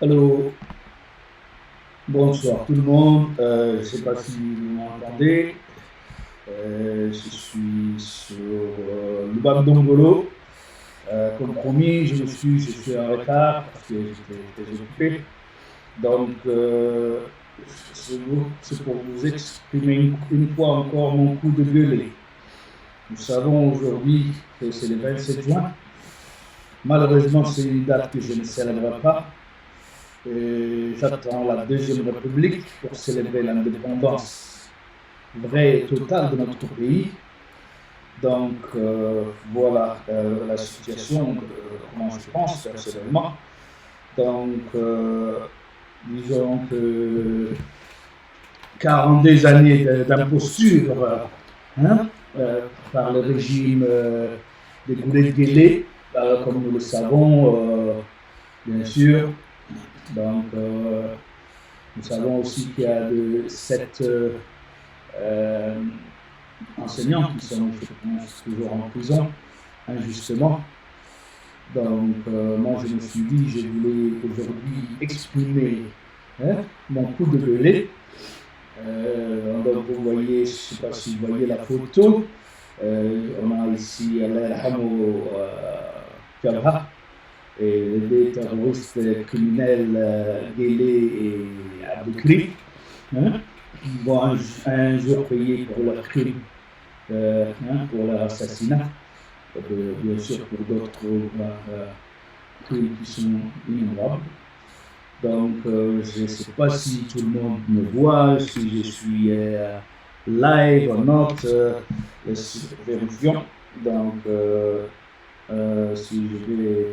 Allô, bonsoir tout le monde. Je ne sais pas si vous m'entendez. Je suis sur Lubandongolo. Comme promis, je suis en retard parce que j'étais très occupé. Donc, c'est pour vous exprimer une fois encore mon coup de gueuler. Nous savons aujourd'hui que c'est le 27 juin. Malheureusement, c'est une date que je ne célébrerai pas. J'attends la Deuxième République pour célébrer l'indépendance vraie et totale de notre pays. Donc, voilà la situation, comment je pense personnellement. Donc, disons que 42 années d'imposture par le régime des Goulet-Guélé, comme nous le savons, bien sûr. Donc, nous savons aussi qu'il y a 7 enseignants qui sont, je pense, toujours en prison, injustement. Donc, moi, je me suis dit, je voulais aujourd'hui exprimer mon coup de gueuler. Donc, vous voyez, je ne sais pas si vous voyez la photo. On a ici Alain Hamo Kabha et les deux terroristes criminels Guélé et Aboukri, qui vont un jour payer pour leur crime, pour leur assassinat, bien sûr pour d'autres crimes qui sont innombrables. Donc, je ne sais pas si tout le monde me voit, si je suis live ou not, vérifions. Donc, si je vais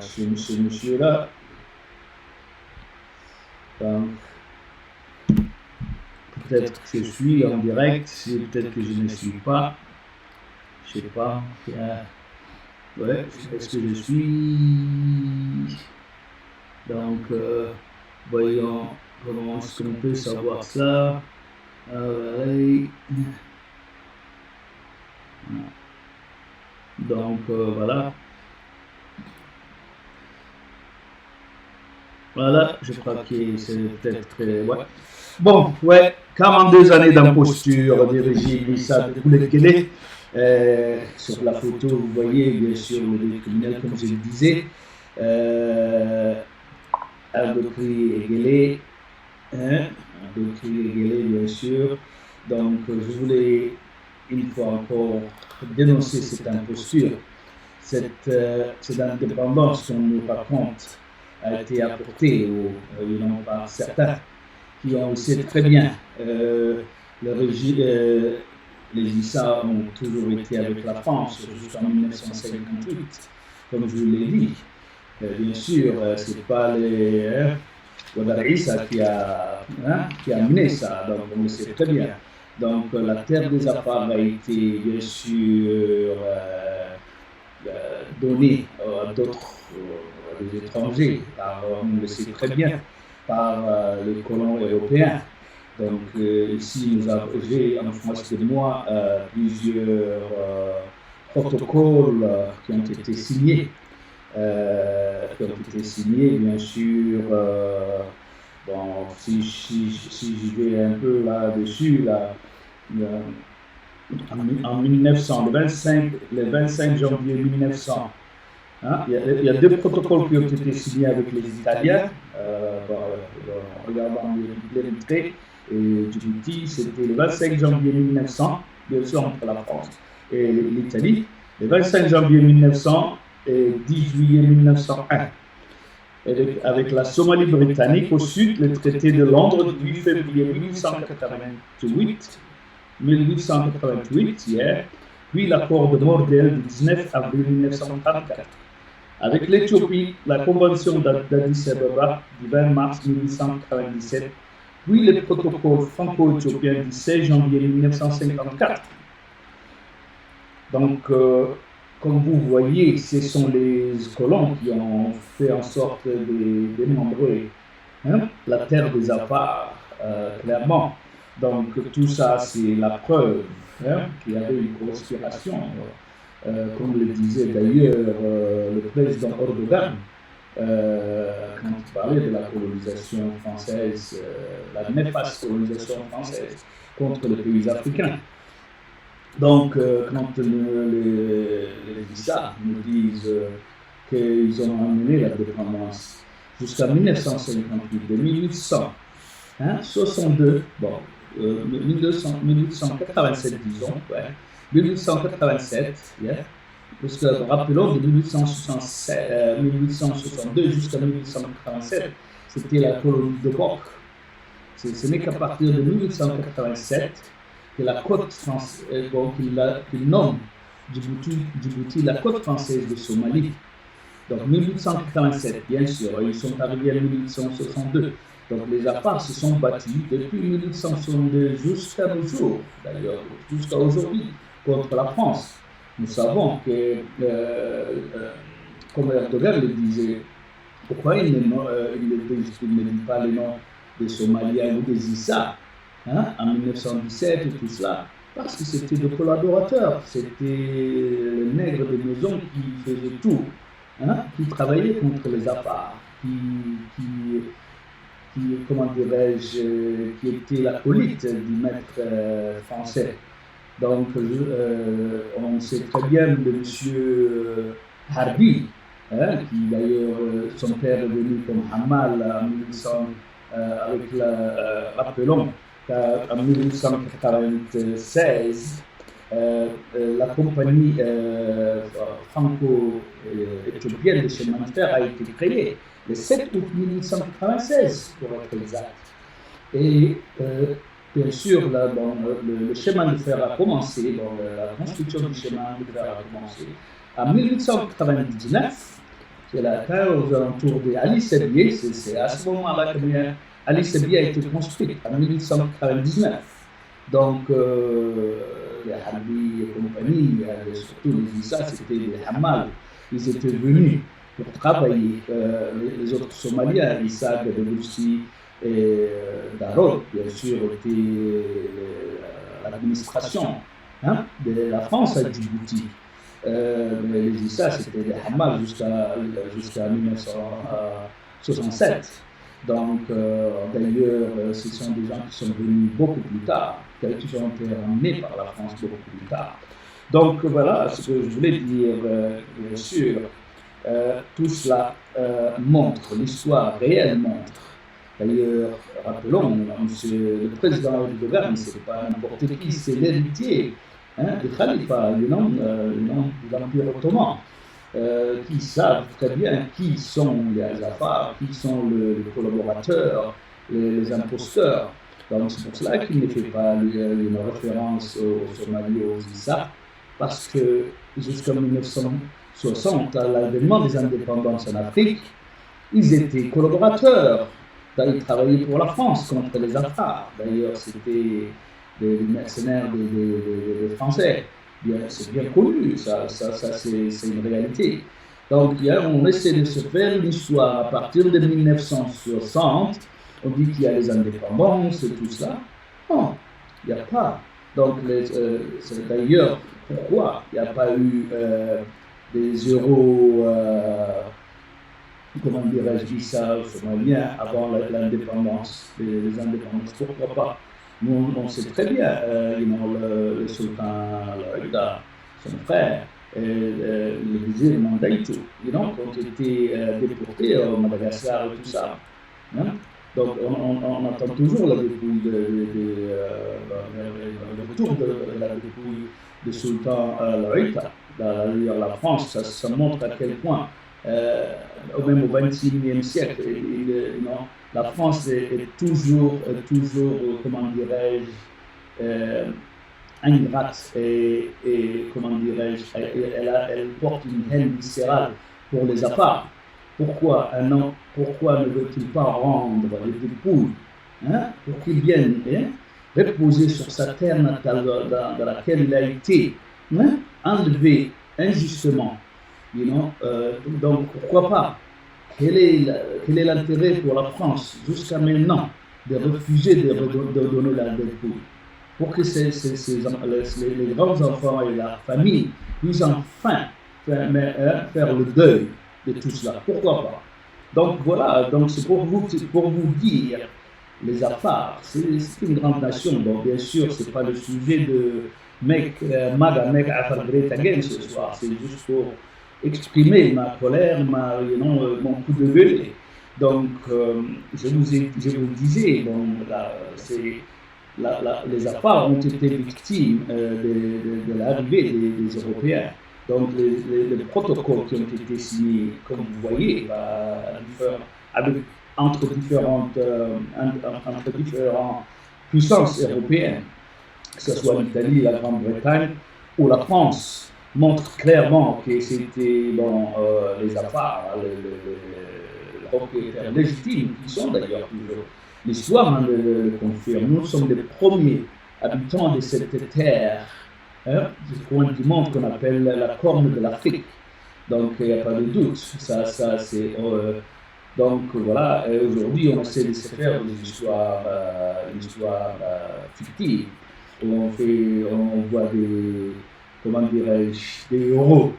chez ce monsieur-là, donc, peut-être que je suis en direct, peut-être que je ne suis pas, je ne sais pas. Ouais, est-ce que je suis? Donc, voyons comment est-ce qu'on peut savoir ça. Donc, voilà. Voilà, je crois que c'est peut-être très... Ouais. Bon, ouais, 42 années d'imposture des régimes Issa Goulet-Guélé. Sur la photo, vous voyez bien sûr les criminels, comme je le disais. Aboukri et Guélé. Aboukri et Guélé, bien sûr. Donc, je voulais une fois encore dénoncer cette imposture, cette indépendance qu'on nous raconte a été apportée par certains qui on le sait très bien. Les Issa ont toujours été avec la France jusqu'en 1958, comme je vous l'ai dit. Bien sûr, ce n'est pas les Ouattara Issa qui a amené ça, donc on le sait très bien. Donc la terre des Afar a été bien sûr donnée à d'autres des étrangers, on le sait très bien, par les colons européens. Donc ici, j'ai en face de moi plusieurs protocoles qui ont été signés. Bien sûr. Bon, si je vais un peu là-dessus, en 1900, le 25 janvier 1900, il y a deux protocoles qui ont été signés avec les Italiens, en regardant les traits et Djibouti, c'était le 25 janvier 1900, bien sûr entre la France et l'Italie, le 25 janvier 1900 et 10 juillet 1901. Avec la Somalie britannique au sud, le traité de Londres du 8 février 1888, hier, puis l'accord de Mordel du 19 avril 1934. Avec l'Éthiopie, la convention d'Addis Abeba du 20 mars 1897, puis le protocole franco-éthiopien du 16 janvier 1954. Donc, comme vous voyez, ce sont les colons qui ont fait en sorte de démembrer la terre des Afars, clairement. Donc tout ça, c'est la preuve qu'il y avait une conspiration. Comme le disait d'ailleurs le président Erdogan, quand il parlait de la colonisation française, la néfaste colonisation française contre les pays africains. Donc, quand les ISA nous disent qu'ils ont amené la dépendance jusqu'à 1958, de 1862, bon, 1887, disons, ouais, 1887, yeah, parce que rappelons de 1862 jusqu'à 1887, c'était la colonie de Boc. Ce n'est qu'à partir de 1887 que la côte française, qu'il nomme Djibouti la côte française de Somalie. Donc 1887, bien sûr, ils sont arrivés en 1862. Donc les Afars se sont battus depuis 1862 jusqu'à nos jours, d'ailleurs, jusqu'à aujourd'hui, contre la France. Nous savons que, comme Erdogan le disait, pourquoi il ne dit pas les noms des Somaliens ou des Issa en 1917 et tout cela? Parce que c'était des collaborateurs, c'était les nègres de maison qui faisaient tout, qui travaillaient contre les Afars, qui comment dirais-je, qui était l'acolyte du maître français. Donc, on sait très bien de M. Harbi, qui d'ailleurs, son père est venu comme Hamal en 1800, avec rappelons qu'en 1896, la compagnie franco-éthiopienne de chemin de fer a été créée le 7 août 1896, pour être exact. Et bien sûr, là, le chemin de fer a commencé, la construction du chemin de fer a commencé en 1899. C'est la terre aux alentours d'Ali Sebier, c'est à ce moment-là que Ali Sebier a été construite, en 1899. Donc, les Harbi et compagnie, surtout les Issa, c'était les Hamal, ils étaient venus pour travailler. Les autres Somaliens, Issa, Gadaloussi et Darod, bien sûr, étaient l'administration de la France à Djibouti. Mais les Issa, c'était des Hamal jusqu'à 1967. Donc, d'ailleurs, ce sont des gens qui sont venus beaucoup plus tard, qui ont été ramenés par la France beaucoup plus tard. Donc, voilà ce que je voulais dire, bien sûr. Tout cela montre, l'histoire réelle montre. D'ailleurs, rappelons, le président Erdogan, ce n'est pas n'importe qui, c'est l'héritier du Khalifa, le nom de l'Empire ottoman, qui savent très bien qui sont les Afars, qui sont les collaborateurs, les imposteurs. Donc c'est pour cela qu'il ne fait pas une référence aux Somalis, aux Issa, parce que jusqu'en 1960, à l'avènement des indépendances en Afrique, ils étaient collaborateurs. Ils travaillaient pour la France contre les Afars. D'ailleurs, c'était des mercenaires des Français. C'est bien connu, ça c'est une réalité. Donc, on essaie de se faire une histoire à partir de 1960. On dit qu'il y a les indépendances et tout ça. Non, il n'y a pas. Donc, d'ailleurs, pourquoi il n'y a pas eu des euros, comment dirais-je, dit ça, somaliens avant l'indépendance, les indépendances? Pourquoi pas? Nous, on sait très bien, le sultan Al-Aïda, son frère, et le vizir Mandaitu, ont été déportés au Madagascar et tout ça. Donc, on attend toujours la dépouille le retour de la dépouille du sultan Al-Aïda. La France, ça montre à quel point, même au XXIe siècle, la France est toujours, comment dirais-je, ingrate et comment dirais-je, elle porte une haine viscérale pour les Afars. Pourquoi ne veut-il pas rendre les dépouilles pour qu'ils viennent reposer sur sa terre natale dans laquelle il a été enlevé injustement? Donc pourquoi pas? Quel est l'intérêt pour la France jusqu'à maintenant de refuser de donner la dépouille? Pour que les grands-enfants et la famille puissent enfin faire le deuil de tout cela. Pourquoi pas? Donc voilà, donc c'est pour vous dire, les Afars, c'est une grande nation. Donc bien sûr, c'est pas le sujet de Maga Make Afar Great Again ce soir. C'est juste pour exprimer ma colère, mon coup de gueule. Donc je vous disais, bon, là, les Afars ont été victimes de l'arrivée des Européens. Donc les protocoles qui ont été signés, comme vous voyez, avec, entre différentes puissances européennes, que ce soit l'Italie, la Grande-Bretagne ou la France, montrent clairement que c'était les Afars, les propriétaires légitimes, qui sont d'ailleurs toujours. L'histoire le confirme. Nous sommes les premiers habitants de cette terre, du coin du monde qu'on appelle la Corne de l'Afrique. Donc il n'y a pas de doute. Ça c'est. Donc voilà, aujourd'hui on essaie de se faire des histoires fictives. Où on voit des, comment dirais-je, des héros,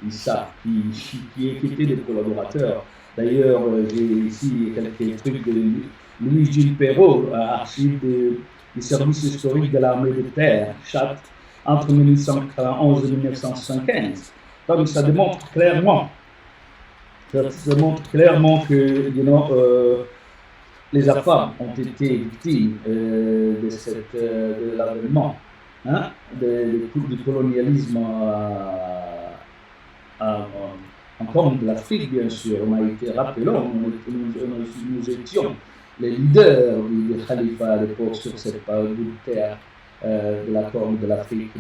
qui étaient des collaborateurs. D'ailleurs, j'ai ici quelques trucs de Louis-Gilles Perrault, archive du service historique de l'armée de terre, Châtes, entre 1891 et 1975. Donc ça démontre clairement que les Afars ont été victimes de l'avènement du colonialisme en Corne de l'Afrique, bien sûr. On a été, rappelons, nous étions les leaders du Khalifa à l'époque sur cette bout de terre de la Corne de l'Afrique.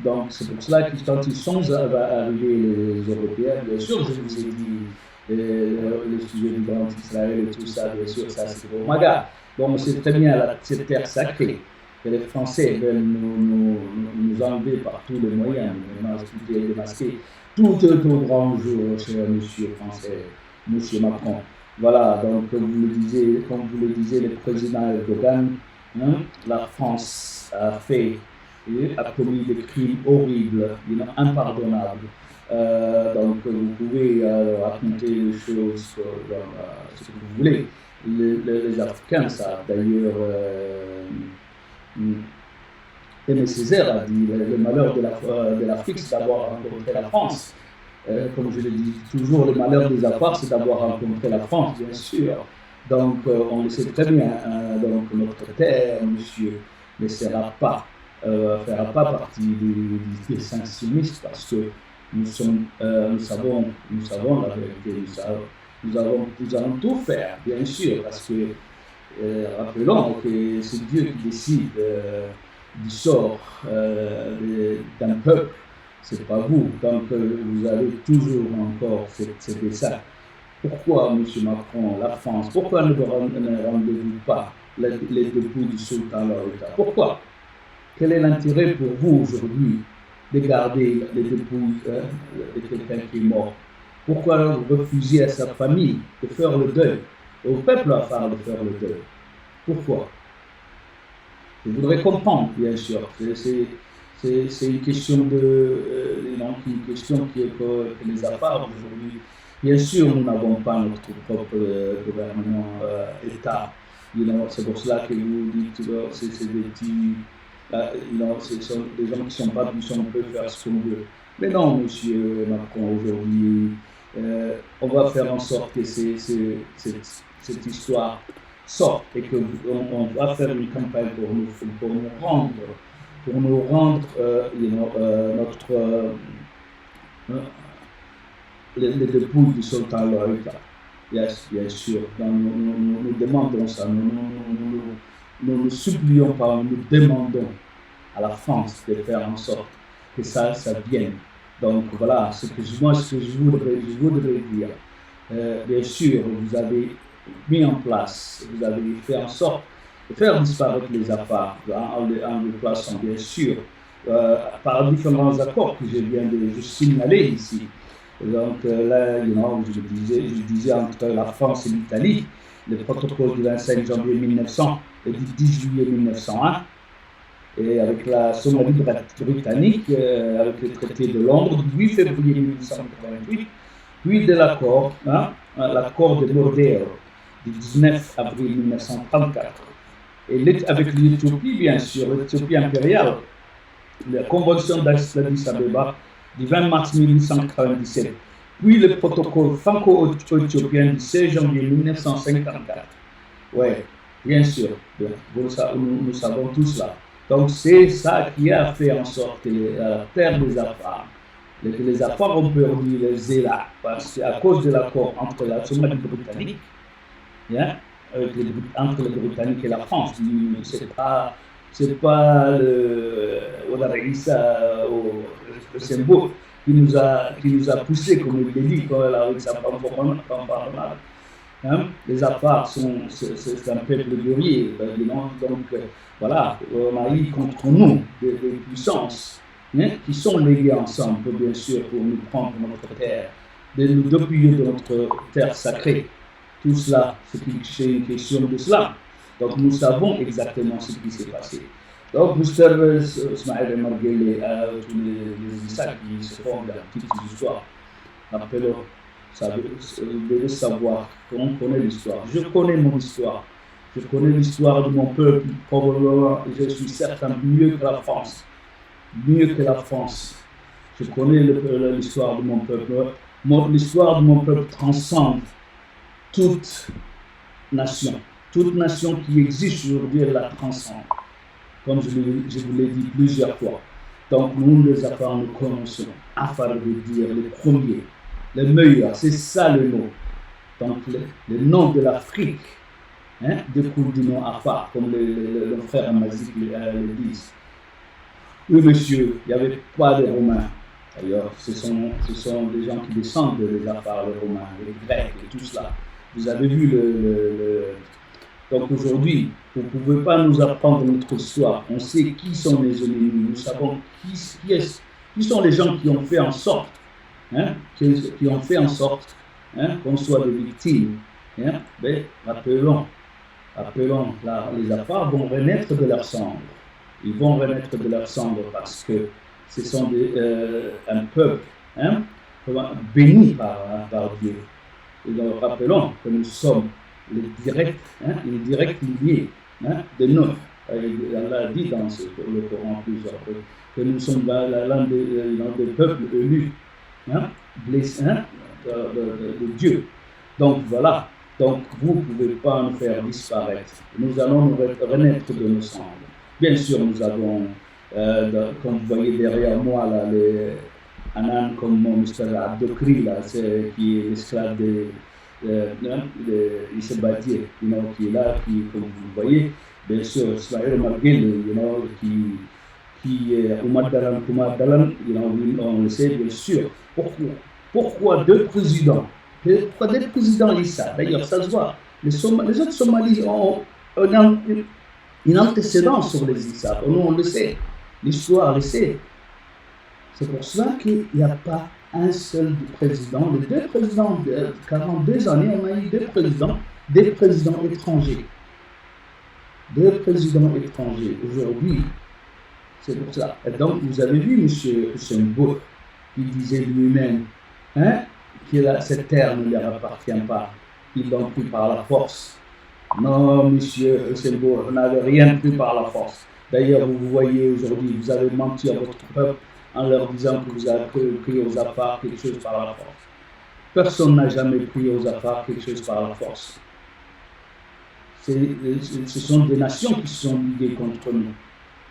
Donc c'est pour cela que quand ils sont arrivés, les Européens, bien sûr, je vous ai dit le sujet du Grand Israël et tout ça, bien sûr, ça c'est pour Maga. Donc c'est très bien cette terre sacrée que les Français veulent nous enlever par tous les moyens, nous démasquer tout au grand jour, cher monsieur français, monsieur Macron. Voilà, donc comme vous le disiez, le président Erdogan, la France a commis des crimes horribles, impardonnables. Donc vous pouvez raconter les choses ce que vous voulez. Les Africains savent d'ailleurs. Aimé Césaire a dit le malheur de l'Afrique, c'est d'avoir rencontré la France. Comme je le dis toujours, le malheur des Afars, c'est d'avoir rencontré la France, bien sûr. Donc, on le sait très bien. Donc, notre terre, monsieur, ne fera pas partie des sanctionnistes parce que nous savons la vérité. Nous allons tout faire, bien sûr, parce que rappelons que c'est Dieu qui décide du sort d'un peuple, c'est pas vous. Donc vous avez toujours encore ces desseins. Pourquoi, M. Macron, la France, pourquoi ne rendez-vous pas les dépouilles du sultan Laurita? Pourquoi? Quel est l'intérêt pour vous aujourd'hui de garder les dépouilles de quelqu'un qui est mort? Pourquoi refuser à sa famille de faire le deuil, au peuple à faire le deuil? Pourquoi? Je voudrais comprendre, bien sûr. C'est une question que les Afars aujourd'hui. Bien sûr, nous n'avons pas notre propre gouvernement, État. C'est pour cela que vous dites que c'est des petits. Ce sont des gens qui sont pas puissants, on peut faire ce qu'on veut. Mais non, monsieur Macron, aujourd'hui, on va faire en sorte que cette histoire sorte et qu'on va faire une campagne pour nous rendre les dépouilles du sultan Laurita. Yes, bien sûr. Donc, nous demandons ça. Nous ne supplions pas, nous demandons à la France de faire en sorte que ça vienne. Donc voilà ce que je voudrais dire. Bien sûr, vous avez mis en place, vous avez fait en sorte de faire disparaître les Afars en les plaçant, bien sûr, par différents accords que je viens de signaler ici. Donc là, je disais entre la France et l'Italie, le protocole du 25 janvier 1900 et du 10 juillet 1901, et avec la Somalie britannique, avec le traité de Londres du 8 février 1888, puis de l'accord de Bordeaux du 19 avril 1934. Et avec l'Éthiopie, bien sûr, l'Éthiopie impériale, la convention d'Addis Abeba du 20 mars 1897, puis le protocole franco-éthiopien du 16 janvier 1954. Oui, bien sûr, nous savons tout cela. Donc c'est ça qui a fait en sorte que la terre des Afars, les Afars ont perdu les élats, parce qu'à cause de l'accord entre la Somalie britannique, entre les Britanniques et la France, c'est pas le symbole qui nous a poussé, comme il l'a dit, avec sa femme. Les Afars c'est un peuple guerrier, donc voilà, on a eu contre nous des puissances qui sont léguées ensemble, bien sûr, pour nous prendre notre terre, de nous dépouiller de notre terre sacrée. Tout cela, c'est une question de cela. Donc nous savons exactement ce qui s'est passé. Donc, Mr. Ismaël Marguerite, tous les Issa qui se font de la petite histoire, rappelez-le, vous devez savoir qu'on connaît l'histoire. Je connais mon histoire. Je connais l'histoire de mon peuple, probablement, je suis certain, mieux que la France. Mieux que la France. Je connais l'histoire de mon peuple. L'histoire de mon peuple transcende toute nation. Toute nation qui existe aujourd'hui, elle la transcende. Comme je vous l'ai dit plusieurs fois. Donc, nous, les Afars, nous commençons à faire dire les premiers, les meilleurs, c'est ça le nom. Donc, le nom de l'Afrique découle du nom Afar, comme le frère Amazik le disent. Oui, monsieur, il n'y avait pas de Romains. D'ailleurs, ce sont des gens qui descendent des Afars, les Romains, les Grecs et tout cela. Vous avez vu Donc aujourd'hui, vous ne pouvez pas nous apprendre notre histoire. On sait qui sont les ennemis. Nous savons qui sont les gens qui ont fait en sorte, qu'on soit des victimes. Mais rappelons, les Afars vont renaître de leur cendre. Ils vont renaître de leur cendre parce que ce sont un peuple béni par Dieu. Et donc, rappelons que nous sommes les directs liés de nous. Allah a dit dans le Coran plusieurs fois que nous sommes l'un des peuples élus, de Dieu. Donc voilà. Donc vous ne pouvez pas nous faire disparaître. Nous allons nous renaître de nos cendres. Bien sûr, nous avons, comme vous voyez derrière moi, là, un comme Mr. Abdokri, qui est l'esclave il se bâtit, qui est là, comme vous voyez, bien sûr, Ismaël Marguerite, qui est Oumar Dalan, on le sait, bien sûr. Pourquoi deux présidents? Pourquoi deux présidents Issa? D'ailleurs, ça se voit. Les autres Somalis ont une antécédence sur les Issa. Nous, on le sait. L'histoire le sait. C'est pour cela qu'il n'y a pas un seul président. Les deux présidents de 42 années, on a eu des présidents étrangers. Deux présidents étrangers. Aujourd'hui, c'est pour ça. Et donc, vous avez vu M. Hussein-Bourg, qui disait lui-même que cette terre ne leur appartient pas. Ils l'ont pris par la force. Non, M. Hussein-Bourg, vous n'avez rien pris par la force. D'ailleurs, vous voyez aujourd'hui, vous avez menti à votre peuple en leur disant que vous avez pris aux Afars quelque chose par la force. Personne n'a jamais pris aux Afars quelque chose par la force. Ce sont des nations qui se sont liguées contre nous.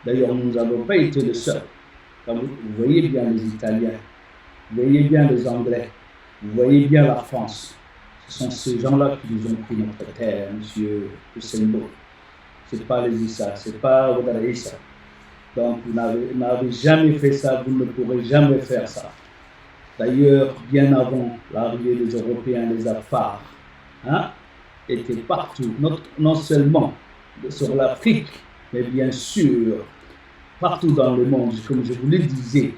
D'ailleurs, nous n'avons pas été les seuls. Vous voyez bien les Italiens, vous voyez bien les Anglais, vous voyez bien la France. Ce sont ces gens-là qui nous ont pris notre terre, M. Hussein-Bourg. Ce n'est pas les Issa, ce n'est pas Ouattara Issa. Donc, vous n'avez jamais fait ça, vous ne pourrez jamais faire ça. D'ailleurs, bien avant l'arrivée des Européens, les Afars étaient partout, non seulement sur l'Afrique, mais bien sûr, partout dans le monde, comme je vous le disais.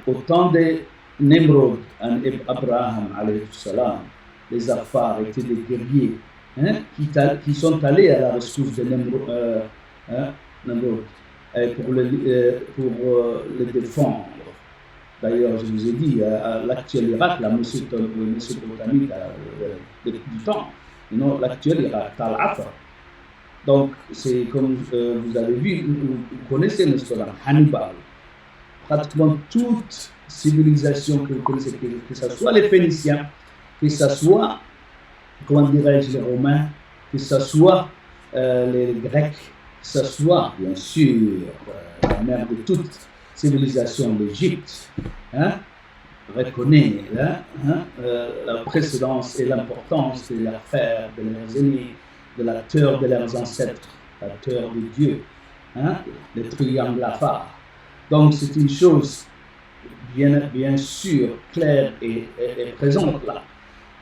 Au temps de Nimrod et Abraham, les Afars étaient des guerriers qui sont allés à la rescousse de Nimrod pour le défendre. D'ailleurs, je vous ai dit, l'actuel Irak, la Mésopotamie depuis du temps, l'actuel Irak, Tal Afar. Donc, c'est comme vous avez vu, vous connaissez l'histoire, Hannibal. Pratiquement toute civilisation que vous connaissez, que ce soit les Phéniciens, que ce soit, comment dirais-je, les Romains, que ce soit les Grecs, que ce soit, bien sûr, la mère de toute civilisation, l'Égypte, reconnaît la précédence et l'importance de leurs frères, de leurs aînés, de la terre de leurs ancêtres, la terre de Dieu, le triangle Afar. Donc c'est une chose bien sûr claire et présente là.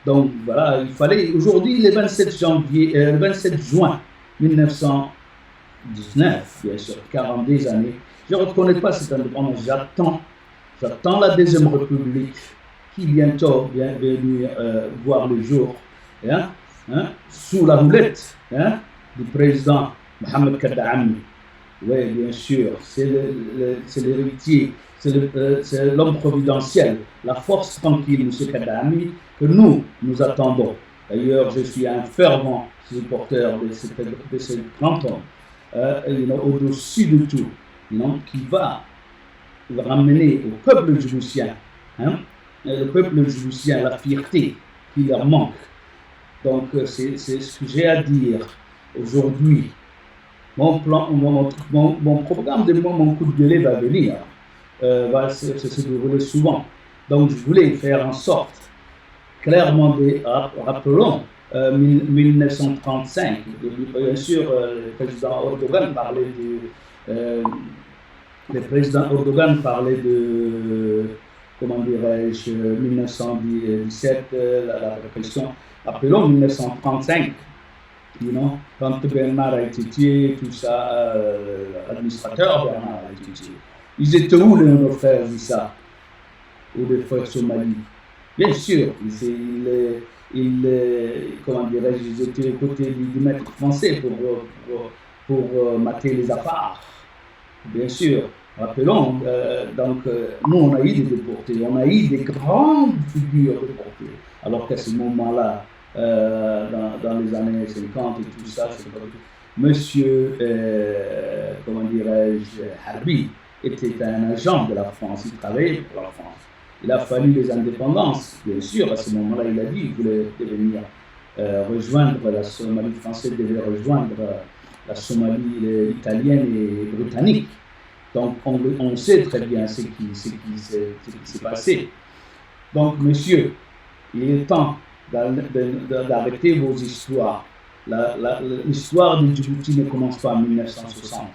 Donc voilà, il fallait aujourd'hui le 27 juin 1919, bien sûr, 42 années. Je ne reconnais pas cette indépendance, j'attends la Deuxième République qui bientôt vient venir voir le jour, sous la houlette du président Mohamed Kadhaami. Oui, bien sûr, c'est l'héritier, c'est l'homme providentiel, la force tranquille, M. Kadhaami, que nous attendons. D'ailleurs, je suis un fervent supporter de ce grand homme, au-dessus de tout, qui va ramener au peuple djiboutien, le peuple djiboutien, la fierté qui leur manque. Donc, c'est ce que j'ai à dire aujourd'hui. Mon programme de mon coup de gueulet va venir, va se dérouler souvent. Donc, je voulais faire en sorte, clairement, rappelons 1935. Bien sûr, le président Erdogan parlait de comment dirais-je, 1917, la répression. Rappelons 1935. Quand Bernard a été tué, tout ça, l'administrateur Bernard a été tué. Ils étaient où nos frères Issa ou les frères Somalis? Bien sûr, comment dirais-je, ils étaient aux côtés du maître français pour mater les affaires. Bien sûr, rappelons, donc nous on a eu des déportés, on a eu des grandes figures déportées, alors qu'à ce moment-là, dans les années 50 et tout ça, Monsieur, comment dirais-je, Harbi était un agent de la France, il travaillait pour la France. Il a fallu les indépendances, bien sûr, à ce moment-là, il a dit qu'il voulait devenir, rejoindre la Somalie française, devait rejoindre la Somalie italienne et britannique. Donc, on sait très bien ce qui s'est passé. Donc, monsieur, il est temps d'arrêter vos histoires. L'histoire du Djibouti ne commence pas en 1960.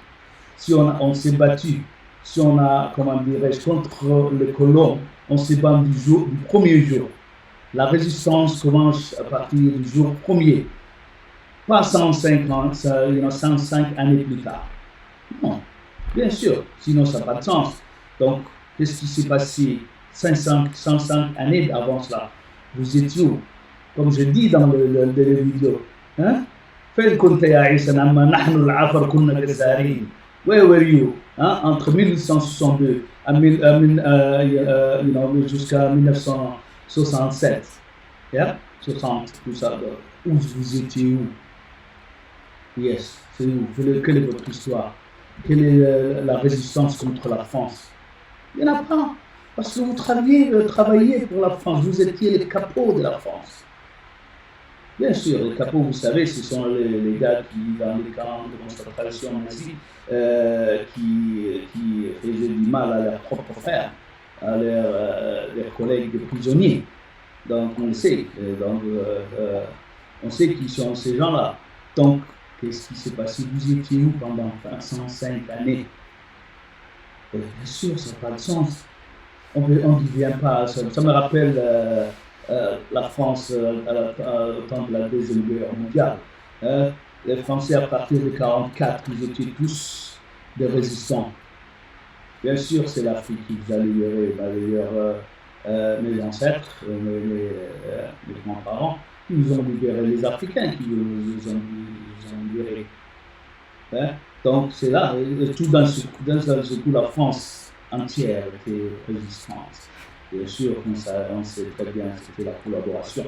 Si on s'est battu, si on a, comment dirais-je, contre les colons, on s'est battu du premier jour. La résistance commence à partir du jour premier, pas 105 années plus tard. Non, bien sûr, sinon ça n'a pas de sens. Donc, qu'est-ce qui s'est passé 105 années avant cela? Vous étiez où? Comme je dis dans les vidéos, where were you? Entre 1862 jusqu'à 1967, 60, tout ça. Où vous étiez où? Yes, c'est où? Quelle est votre histoire? Quelle est la résistance contre la France? Il n'y en a pas. Parce que vous travaillez pour la France, vous étiez les capots de la France. Bien sûr, les capots, vous savez, ce sont les gars qui, dans les camps de concentration nazis, qui faisaient du mal à leurs propres frères, à leurs collègues prisonniers. Donc, on le sait. On sait qui sont ces gens-là. Donc, qu'est-ce qui s'est passé? Vous étiez où pendant 105 années? Bien sûr, ça n'a pas de sens. On ne devient pas. Ça me rappelle la France au temps de la Deuxième Guerre mondiale. Les Français, à partir de 1944, ils étaient tous des résistants. Bien sûr, c'est l'Afrique qui vous a libéré. D'ailleurs, mes ancêtres, mes grands-parents, qui nous ont libérés, les Africains qui nous ont libérés. Donc, c'est là, tout d'un seul coup, la France entière était résistante. Bien sûr, on sait très bien que c'était la collaboration.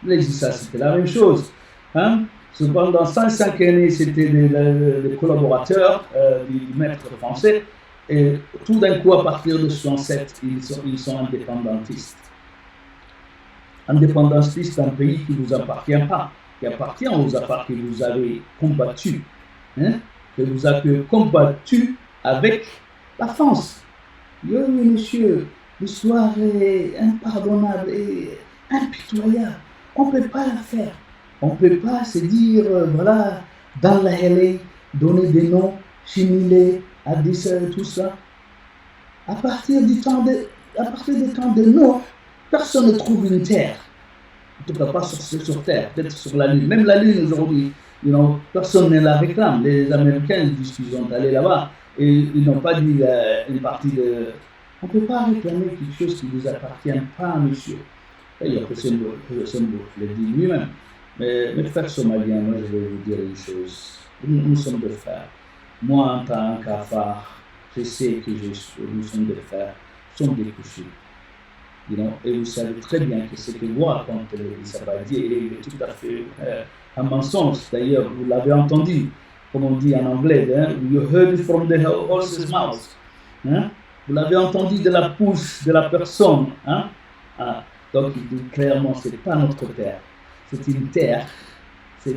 Les ISA, c'était la même chose. Hein? Cependant, 105 années, c'était les collaborateurs du maître français. Et tout d'un coup, à partir de 67, ils sont indépendantistes. Indépendantistes d'un pays qui ne vous appartient pas, qui appartient aux affaires que vous avez combattu, hein? Que vous avez combattu avec la France. Oui, monsieur, l'histoire est impardonnable et impitoyable. On ne peut pas la faire. On ne peut pas se dire, voilà, dans la LA, donner des noms, chimiler, à tout ça. À partir du temps de Noé, personne ne trouve une terre. En tout cas, pas sur Terre, peut-être sur la Lune. Même la Lune aujourd'hui, personne ne la réclame. Les Américains disent qu'ils sont allés là-bas et ils n'ont pas dit une partie de... On ne peut pas réclamer quelque chose qui ne vous appartient pas, monsieur. D'ailleurs, le symbole le dit lui-même. Mais mes frères somaliens, moi je vais vous dire une chose. Nous sommes des frères. Moi, en tant qu'affaire, je sais que nous sommes des frères, nous sommes des couchés. Et vous savez très bien que ce que vous racontez, Sabadi, est tout à fait un mensonge. D'ailleurs, vous l'avez entendu, comme on dit en anglais, hein? You heard it from the horse's mouth. Hein? Vous l'avez entendu de la bouche de la personne. Hein? Donc, il dit clairement, ce n'est pas notre terre. C'est une terre qui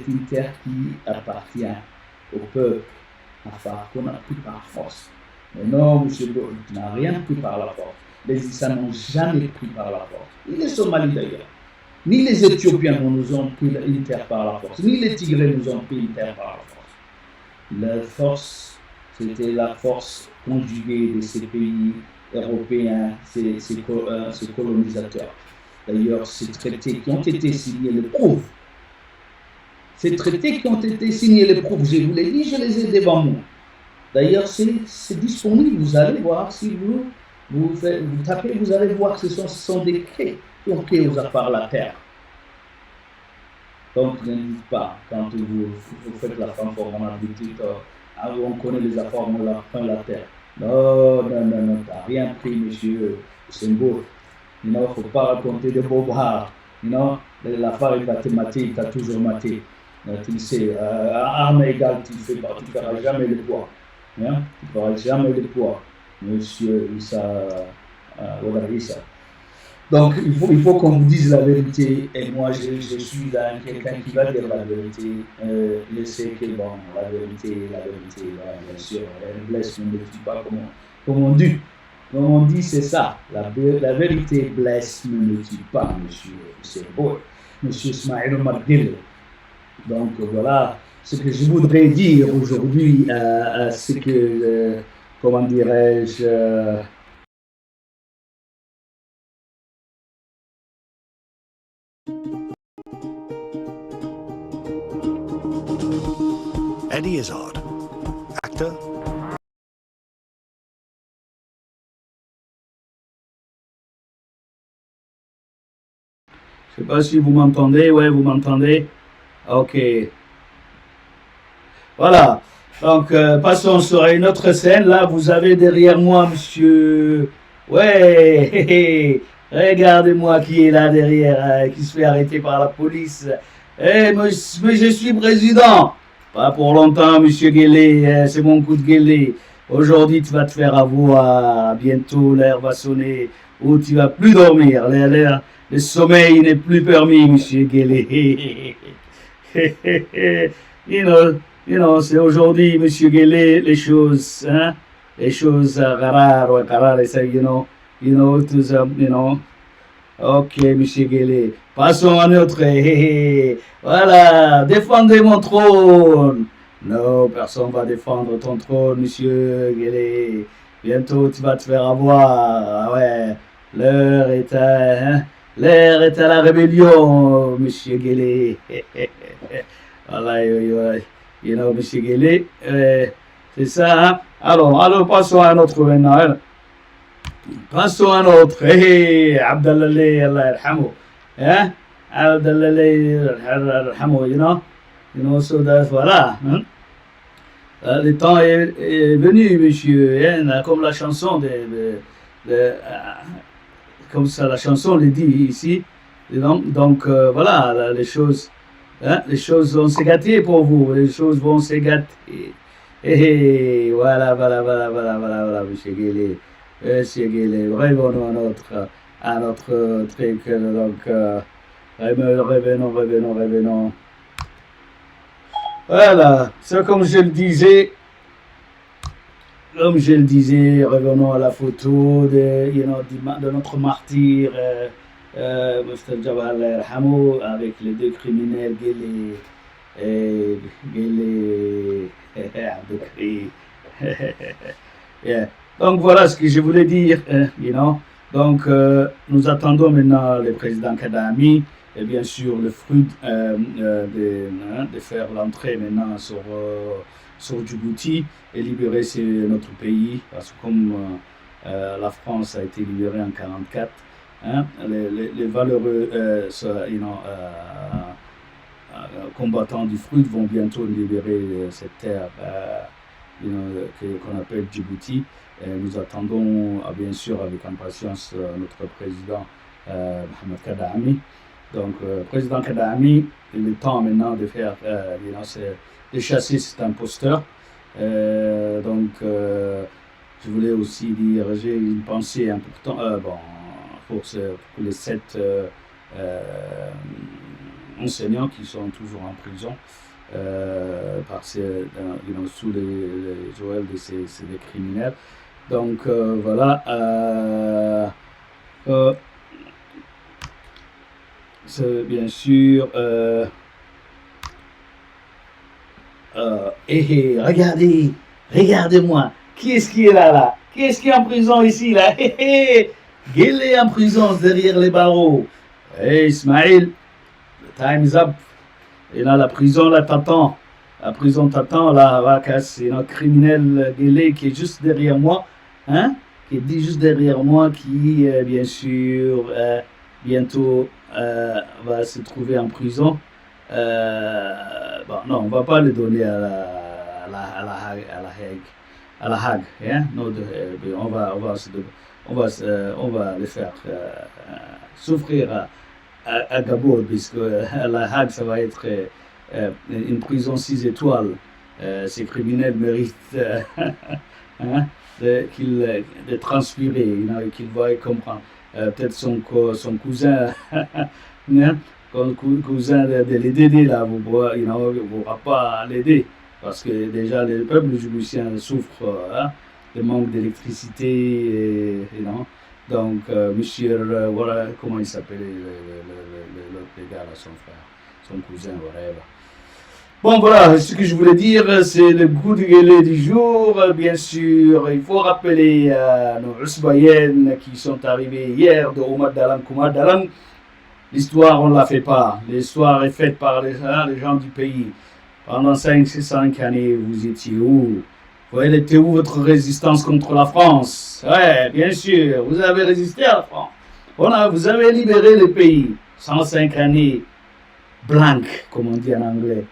appartient au peuple, qu'on a pris par force. Mais non, M. Bourg n'a rien pris par la force. Les Issa n'ont jamais pris par la force. Ni les Somalis d'ailleurs. Ni les Éthiopiens nous ont pris une terre par la force. Ni les Tigrés nous ont pris une terre par la force. La force, c'était la force conjuguée de ces pays européens, ces colonisateurs. D'ailleurs, ces traités qui ont été signés le prouvent. Ces traités qui ont été signés le prouvent. Je vous l'ai dit, je les ai devant moi. D'ailleurs, c'est disponible. Vous allez voir si vous tapez, vous allez voir que ce sont des clés qui ont créé aux affaires la terre. Donc, ne dites pas, quand vous faites la fanfare, on connaît les affaires, on la terre. Non, t'as rien pris, monsieur, c'est beau. Il ne faut pas raconter de beaux bras. L'affaire est mathématique, tu as toujours maté. Tu le sais, à armes égales, tu ne feras jamais le poids. Tu ne feras jamais le poids, monsieur Issa. Donc, il faut qu'on vous dise la vérité. Et moi, je suis quelqu'un qui va dire la vérité. Je sais que, bon, la vérité, bien sûr, elle blesse, mais ne tue pas comme on dit. Comme on dit, c'est ça. La vérité blesse, mais ne tue pas, monsieur. C'est beau. Monsieur Ismaël Marguerite. Donc, voilà ce que je voudrais dire aujourd'hui. Ce que, comment dirais-je... Eddie Izzard, actor. Je ne sais pas si vous m'entendez. Ouais, vous m'entendez. Ok. Voilà. Donc, passons sur une autre scène. Là, vous avez derrière moi, monsieur. Ouais. Regardez-moi qui est là derrière, qui se fait arrêter par la police. Mais je suis président. Pas pour longtemps, monsieur Guélé, c'est mon coup de guélé. Aujourd'hui, tu vas te faire avoir. Bientôt, l'heure va sonner où tu vas plus dormir. Le sommeil n'est plus permis, monsieur Guélé. C'est aujourd'hui, monsieur Guélé, les choses rares, Ok, monsieur Guélé. Passons à notre... Voilà, défendez mon trône. Non, personne ne va défendre ton trône, monsieur Guélé. Bientôt, tu vas te faire avoir. Ouais, l'heure est à la rébellion, monsieur Guélé. Voilà, monsieur Guélé. C'est ça, hein? Alors, passons à un autre maintenant. Passons à un autre. Abdallah Lay, Allah yarhamu. Hein? Abdallah Lay, yarhamu, so that, voilà. Hein? Le temps est venu, monsieur, hein, comme la chanson comme ça, la chanson le dit ici. Donc voilà, les choses vont se gâter pour vous, les choses vont se gâter. Et voilà, monsieur Guélé. Monsieur Guélé, revenons à notre truc. Donc, revenons. Voilà, c'est comme je le disais. Revenons à la photo de notre martyr, Mr. Jabal Hamou, avec les deux criminels, Guélé et Abdelkri. Yeah. Donc voilà ce que je voulais dire, Donc nous attendons maintenant le président Kadhafi et bien sûr le fruit de faire l'entrée maintenant sur Djibouti et libérer notre pays, parce que comme la France a été libérée en 1944, les valeureux combattants du fruit vont bientôt libérer cette terre qu'on appelle Djibouti. Et nous attendons bien sûr avec impatience notre président Mohamed Kadhafi. Donc, président Kadhafi, il est temps maintenant de faire, de chasser cet imposteur. Donc, je voulais aussi dire, j'ai une pensée importante pour les 7 enseignants qui sont toujours en prison sous les jouets de ces criminels. Donc, voilà. C'est bien sûr. Regardez-moi. Qui est-ce qui est là? Qui est-ce qui est en prison ici, là? Guélé en prison derrière les barreaux. Hey, Ismaël, the time is up. Et là, la prison, là, t'attend. La prison t'attend, là, c'est un criminel Guélé qui est juste derrière moi. Qui est juste derrière moi, qui, bien sûr, bientôt va se trouver en prison. Non, on va pas le donner à la Hague, hein? Non, on va le faire souffrir à Gabon, puisque la Hague, ça va être une prison 6 étoiles. Ces criminels méritent de transpirer, qu'il va comprendre. Peut-être son cousin, cousin de l'aider là, vous ne pourra pas l'aider, parce que déjà le peuple djiboutien souffre de manque d'électricité, donc monsieur, voilà, comment il s'appelle le gars là, son frère, son cousin, whatever. Bon voilà, ce que je voulais dire, c'est le goût de gueule du jour. Bien sûr, il faut rappeler nos Usbayennes qui sont arrivés hier de Omar Dalam. L'histoire, on ne la fait pas. L'histoire est faite par les gens du pays. Pendant 5 années, vous étiez où? Elle était où votre résistance contre la France? Ouais, bien sûr, vous avez résisté à la France. Vous avez libéré le pays. 105 années blanques, comme on dit en anglais.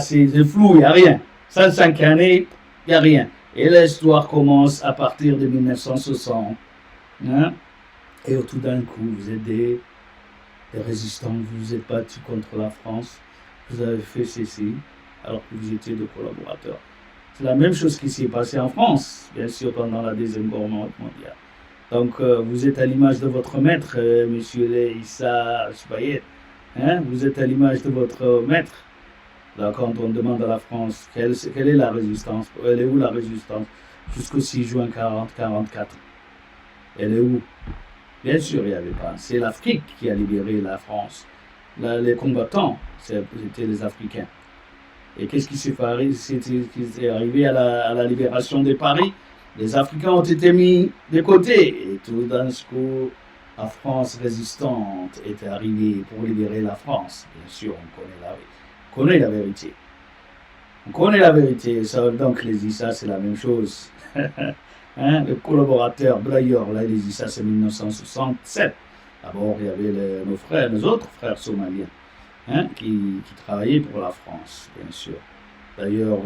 C'est flou, il n'y a rien. 105 années, il n'y a rien. Et l'histoire commence à partir de 1960. Et tout d'un coup, vous êtes des résistants, vous vous êtes battus contre la France, vous avez fait ceci, alors que vous étiez des collaborateurs. C'est la même chose qui s'est passée en France, bien sûr, pendant la Deuxième Guerre mondiale. Donc, vous êtes à l'image de votre maître, monsieur Issa Soubayet. Vous êtes à l'image de votre maître. Là, quand on demande à la France quelle est la résistance, elle est où la résistance jusqu'au 6 juin 1944? Elle est où? Bien sûr, il n'y avait pas. C'est l'Afrique qui a libéré la France. Là, les combattants, c'était les Africains. Et qu'est-ce qui s'est arrivé à la libération de Paris? Les Africains ont été mis de côté. Et tout d'un coup, la France résistante est arrivée pour libérer la France. Bien sûr, on connaît la vérité. On connaît la vérité. Ça, donc, les Issa, c'est la même chose. Le collaborateur Blayor, là, les Issa, c'est 1967. D'abord, il y avait nos autres frères somaliens qui travaillaient pour la France, bien sûr. D'ailleurs,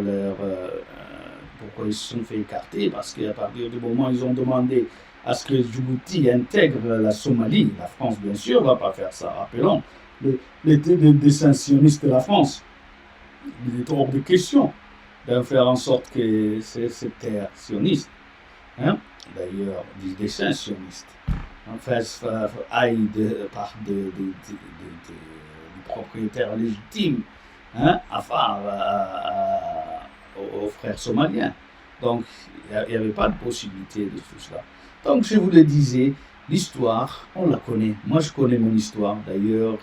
pourquoi ils se sont fait écarter? Parce qu'à partir du moment où ils ont demandé à ce que Djibouti intègre la Somalie, la France, bien sûr, ne va pas faire ça. Rappelons les dessins sionistes de la France. Il est hors de question de faire en sorte que cette terre sioniste, hein, d'ailleurs, des dessins sionistes, en fait, aille du propriétaire légitime, hein, aux frères somaliens. Donc, il n'y avait pas de possibilité de tout cela. Donc, je vous le disais, l'histoire, on la connaît. Moi, je connais mon histoire. D'ailleurs,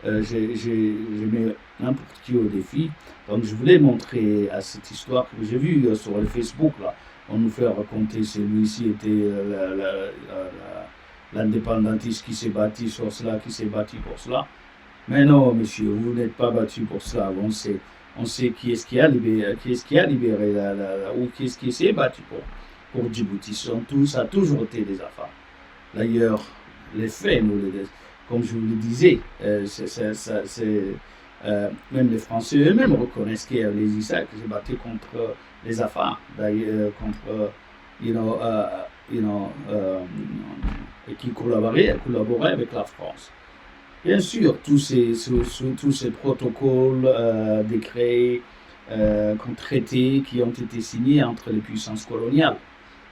j'ai mis n'importe qui au défi. Donc, je voulais montrer à cette histoire que j'ai vue sur le Facebook, là. On nous fait raconter celui-ci était l'indépendantiste qui s'est battu sur cela, qui s'est battu pour cela. Mais non, monsieur, vous n'êtes pas battu pour cela. On sait qui est-ce qui a libéré, ou qui est-ce qui s'est battu pour Djibouti. Ça a toujours été des affaires. D'ailleurs, les faits, comme je vous le disais, même les Français eux-mêmes reconnaissent qu'il y a les Israéliens qui se battaient contre les affaires, d'ailleurs, contre, et qui collaboraient avec la France. Bien sûr, tous ces protocoles, décrets, traités qui ont été signés entre les puissances coloniales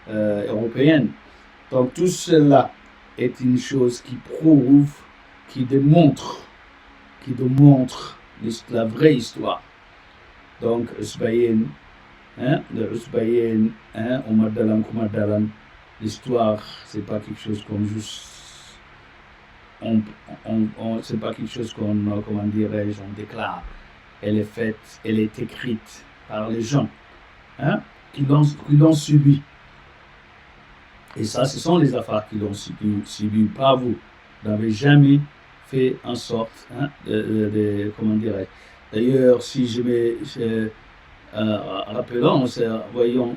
européennes. Donc tout cela est une chose qui prouve, qui démontre la vraie histoire. Donc, Usbayen, Omar Dalam, l'histoire, c'est pas quelque chose comme juste. C'est pas quelque chose qu'on, comment dirais-je, on déclare. Elle est faite, elle est écrite par les gens, hein, qui l'ont subi. Et ça, ce sont les affaires qui l'ont subi, pas vous. Vous n'avez jamais fait en sorte, hein, comment dirais-je. D'ailleurs, si rappelons, voyons,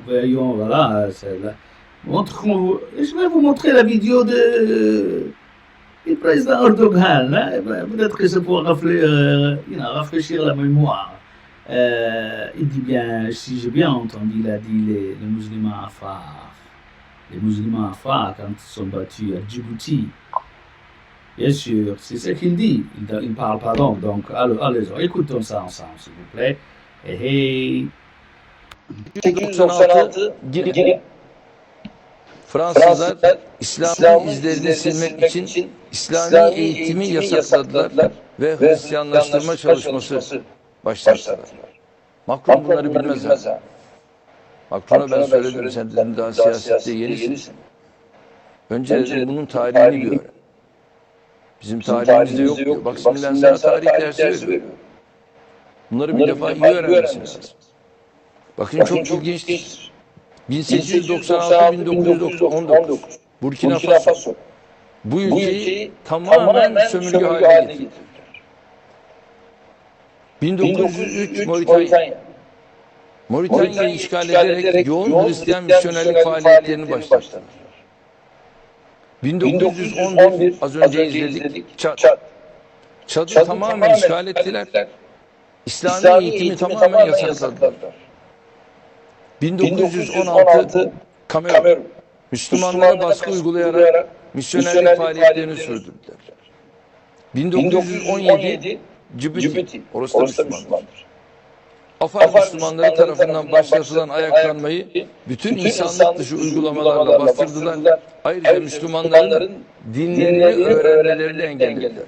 voilà, je vais vous montrer la vidéo du président Erdogan, hein, peut-être que ça pourra rafraîchir la mémoire. Il dit bien, si j'ai bien entendu, il a dit les musulmans afars. Les musulmans afars, quand ils sont battus à Djibouti, bien sûr, c'est ce qu'il dit. Il ne parle pas donc allez, écoutons ça ensemble, s'il vous plaît. Hey. 1996 Fransızlar İslam'ın izlerini silmek için İslami eğitimi yasakladılar ve Hristiyanlaştırma çalışması başlattılar. Macron bunları bilmez ha. Macron'a ben söyledim, sen dedim daha siyasette yenisin. Önce dedim bunun tarihini bir öğren. Bizim tarihimizde yok diyor. Bak şimdi ben sana tarih dersi veriyorum. Bunları bir defa iyi öğrenmesi lazım. Bakın çok ilginçtir. 1896-1919 Burkina Faso bu ülkeyi tamamen sömürge haline getirdi. 1903 Moritanya'yı işgal ederek yoğun Hristiyan misyonerlik faaliyetlerini başlattı. 1911 az önce izledik Çad'ı tamamen işgal ettiler. İslami eğitimi tamamen yasakladılar. 1916 Kamerun Müslümanlara baskı uygulayarak misyonerlik faaliyetlerini sürdürdüler. 1917 Cibouti, orası da Müslümandır. Afar Müslümanları tarafından başlatılan ayaklanmayı bütün insanlık dışı uygulamalarla bastırdılar. Ayrıca Müslümanların dinlerini öğrenmelerini engellediler.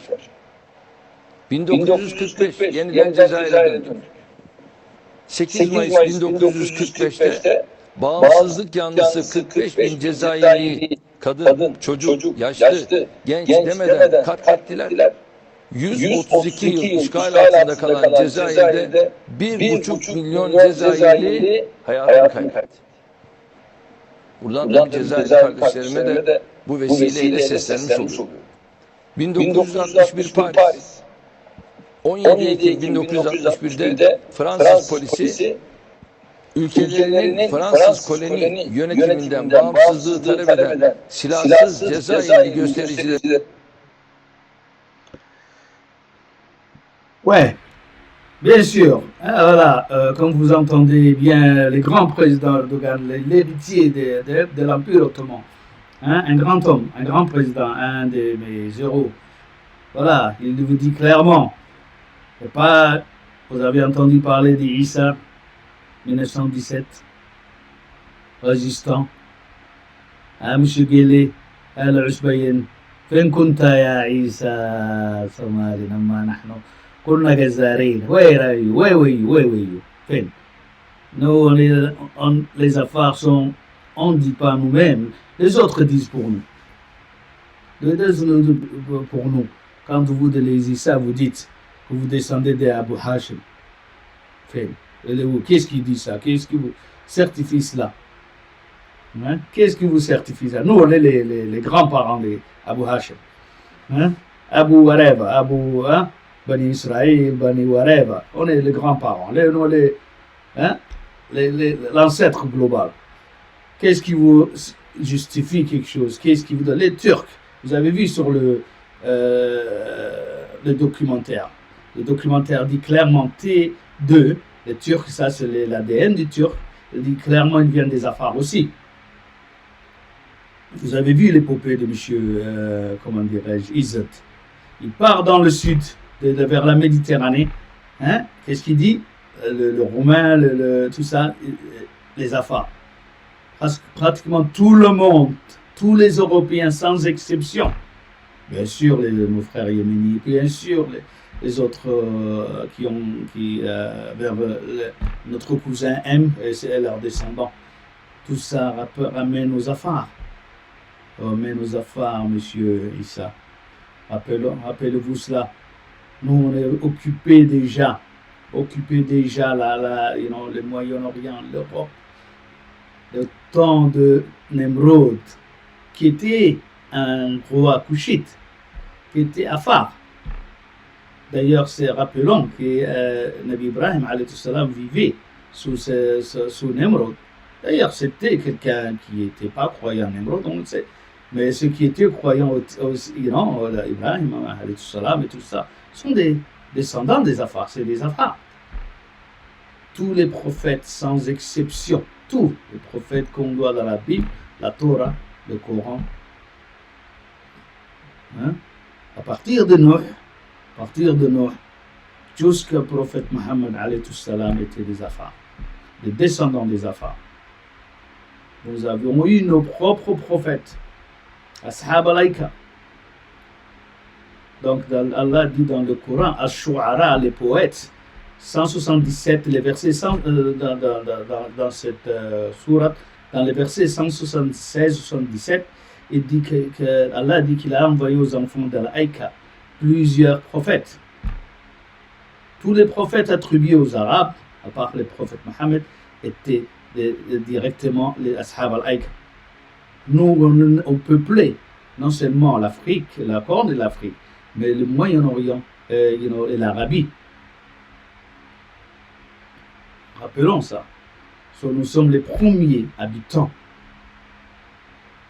1945 yeniden Cezayir'e döndü. 8 Mayıs 1945'te bağımsızlık yanlısı 45 bin Cezayirli kadın, çocuk, yaşlı, genç demeden katlettiler. 132 yıl işgal altında kalan Cezayir'de 1,5 milyon Cezayirli hayatını kaybetti. Buradan da Cezayirli kardeşlerime de bu vesileyle seslenmiş oluyor. 1961 Paris 17 Ekim 1961'de Fransız polisi ülkelerinin Fransız koloni yönetiminden bağımsızlığı talep eden silahsız Cezayirli göstericileri. Ouais, Bien sûr, voilà, comme vous entendez bien, les grands présidents Erdogan, l'héritier de l'Empire ottoman, hein, un grand homme, un grand président, un de mes héros. Voilà, il vous dit clairement, pas, vous avez entendu parler d'Issa, 1917, résistant, hein, M. Guélé, Al-Usbayen, فين كنت يا عيسى صومالي لما نحن كنا جزارين where are you where were you فين nous les affaires sont on ne dit pas nous-mêmes les autres disent pour nous pour nous quand vous lisez ça vous dites que vous descendez d'Abu Hashim فين qu'est-ce qui dit ça qu'est-ce qui vous certifie cela hein? Qu'est-ce qui vous certifie ça nous on est les grands-parents des Abu Hashim, hein? Abu Wareba, Abu hein? Bani Israël, Bani Wareba, on est les grands-parents, l'ancêtre global. Qu'est-ce qui vous justifie quelque chose? Qu'est-ce qui vous donne? Les Turcs, vous avez vu sur le documentaire. Le documentaire dit clairement T2, les Turcs, ça c'est l'ADN du Turc, il dit clairement ils viennent des Afars aussi. Vous avez vu l'épopée de monsieur, comment dirais-je, Izzat. Il part dans le sud, vers la Méditerranée. Hein? Qu'est-ce qu'il dit? Le Roumain, tout ça, les Afars. Pratiquement tout le monde, tous les Européens sans exception. Bien sûr, nos frères yéménites, bien sûr, les autres notre cousin M et leurs descendants. Tout ça ramène aux Afars. Ramène aux Afars, monsieur Issa. Rappelez-vous cela. Nous, on est occupés déjà le Moyen-Orient, l'Europe. Le temps de Nemrod, qui était un roi couchite, qui était Afar. D'ailleurs, rappelons que Nabi Ibrahim vivait sous Nemrod. D'ailleurs, c'était quelqu'un qui n'était pas croyant Nemrod, on le sait. Mais ceux qui étaient croyants au Iran, Ibrahim et tout ça, sont des descendants des Afars, c'est des Afars. Tous les prophètes, sans exception, tous les prophètes qu'on doit dans la Bible, la Torah, le Coran, hein? à partir de Noé, jusqu'au prophète Mohammed étaient des Afars, des descendants des Afars. Nous avons eu nos propres prophètes, Ashab al-Aïka. Donc Allah dit dans le Coran, Ash-Shu'ara, les poètes, 177, les versets dans cette sourate, dans les versets 176-77, il dit Allah dit qu'il a envoyé aux enfants d'Al-Aïka plusieurs prophètes. Tous les prophètes attribués aux Arabes, à part les prophètes Mohammed, étaient directement les Ashab al-Aïka. Nous, on peuplait non seulement l'Afrique, la Corne et l'Afrique, mais le Moyen-Orient et l'Arabie. Rappelons ça. Nous sommes les premiers habitants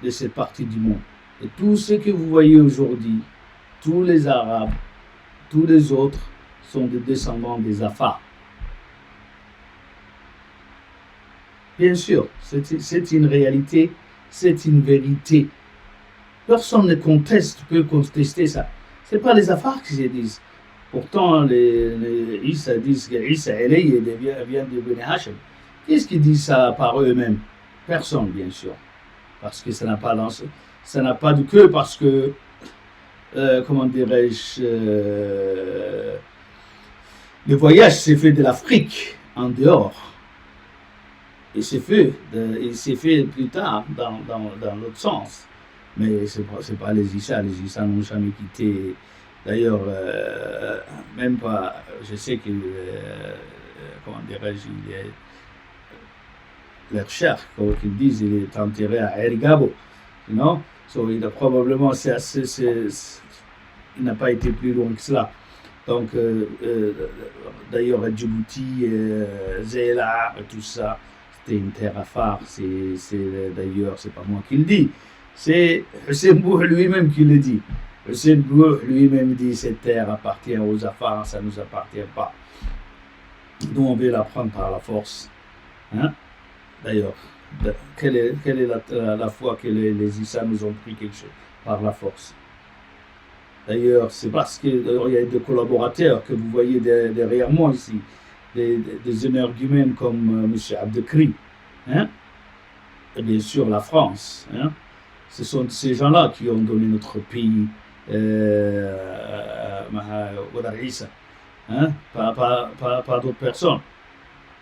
de cette partie du monde. Et tout ce que vous voyez aujourd'hui, tous les Arabes, tous les autres sont des descendants des Afars. Bien sûr, c'est une réalité, c'est une vérité. Personne ne peut contester ça. Ce n'est pas les Afars qui se disent. Pourtant, les Issa disent que Issa vient de Beni Hashim. Qu'est-ce qu'ils disent ça par eux-mêmes? Personne, bien sûr. Parce que ça n'a pas de queue, parce que, comment dirais-je, le voyage s'est fait de l'Afrique en dehors. Il s'est fait plus tard dans l'autre sens. Mais ce n'est pas les Issa. Les Issa n'ont jamais quitté. D'ailleurs, même pas, je sais que, comment dirais-je, leur cher, comme ils disent, il est enterré à Erigabo. Non? Il a probablement, il n'a pas été plus loin que cela. Donc, d'ailleurs, à Djibouti, Zéla, tout ça, c'était une terre à phare. D'ailleurs, c'est pas moi qui le dis. C'est Hussein Bouh lui-même qui le dit. Hussein Bouh lui-même dit cette terre appartient aux Afars, ça ne nous appartient pas. Nous, on veut la prendre par la force. Hein? D'ailleurs, quelle est la fois que les Issa nous ont pris quelque chose par la force? D'ailleurs, c'est parce qu'il y a des collaborateurs que vous voyez derrière moi ici, des énergumènes comme M. Abdelkrim, hein? Et bien sûr la France. Hein? Ce sont ces gens-là qui ont donné notre pays au Darissa, hein? Pas d'autres personnes.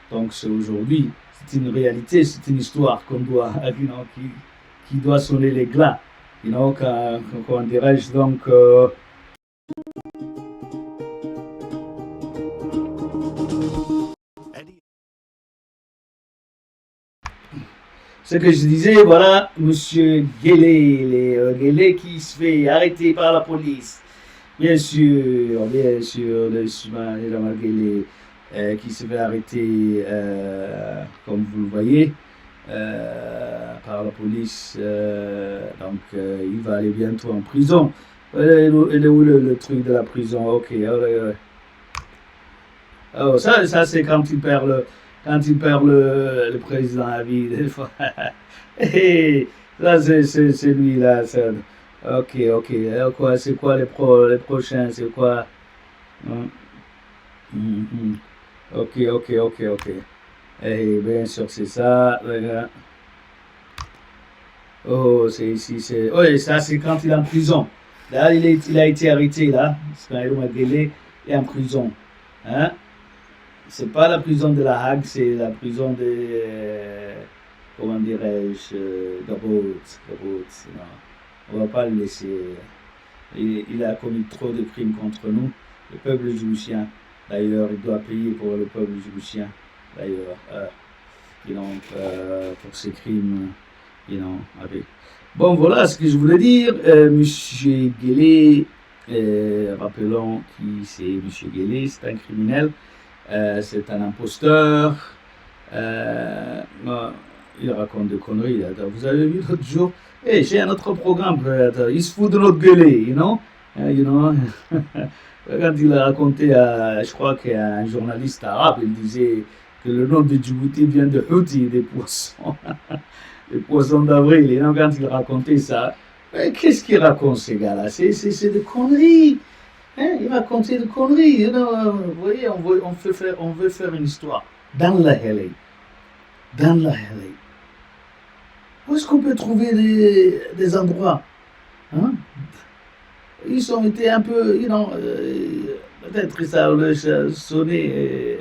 Donc c'est aujourd'hui, c'est une réalité, c'est une histoire qu'on doit, qui doit sonner les glas. Comment dirais-je, donc ce que je disais, voilà, monsieur Guélé qui se fait arrêter par la police. Bien sûr, le Ismaël Guélé qui se fait arrêter, comme vous le voyez, par la police. Donc, il va aller bientôt en prison. Il est où le truc de la prison? Ok. Oh, ça c'est quand il perd le président à vie, des fois. Ça, c'est lui là. Ça. Ok. C'est quoi les prochains? C'est quoi? Ok. Et bien sûr, c'est ça. Oh, c'est ici. Oui, ça, c'est quand il est en prison. Là, il a été arrêté, là. Ismaël Guélé est en prison. Hein? C'est pas la prison de la Hague, c'est la prison de, comment dirais-je, Gabot. Non, on va pas le laisser. Il a commis trop de crimes contre nous, le peuple djiboutien. D'ailleurs, il doit payer pour le peuple djiboutien. D'ailleurs, pour ces crimes, avec. Bon, voilà ce que je voulais dire. Monsieur Guélé, rappelons qui c'est Monsieur Guélé, c'est un criminel. C'est un imposteur. Il raconte des conneries. Vous avez vu l'autre jour, j'ai un autre programme. Il se fout de notre gueulé, Quand il a raconté, je crois qu'il y a un journaliste arabe, il disait que le nom de Djibouti vient de Houthi, des poissons, des poissons d'avril. Et quand il racontait ça, qu'est-ce qu'il raconte ces gars-là? C'est des conneries. Il racontait des conneries. Vous voyez, on veut faire une histoire dans la Hélène. Où est-ce qu'on peut trouver des endroits? Ils ont été un peu, peut-être que ça leur sonné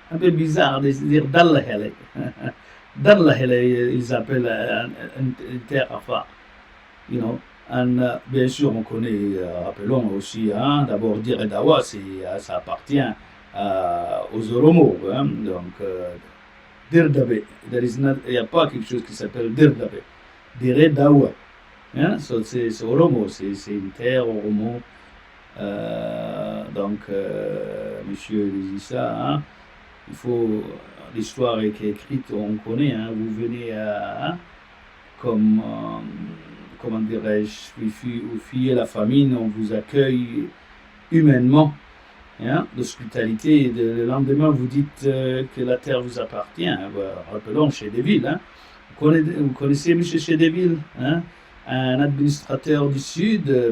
un peu bizarre de dire dans la Hélène. Dans la Hélène, ils appellent une terre à phare. Bien sûr, on connaît, rappelons aussi, d'abord Dir et Dawa, ça appartient aux Oromo. Donc, Dir Dabe, il n'y a pas quelque chose qui s'appelle Dir Dabe. Dir et Dawa. C'est Oromo, c'est une terre Oromo. Donc, monsieur les Issa, il faut, l'histoire est écrite, on connaît, vous venez comme, comment dirais-je, vous fuyez la famine, on vous accueille humainement, d'hospitalité, et le lendemain vous dites que la terre vous appartient. Rappelons Chédeville, vous connaissez M. Chédeville, un administrateur du Sud, un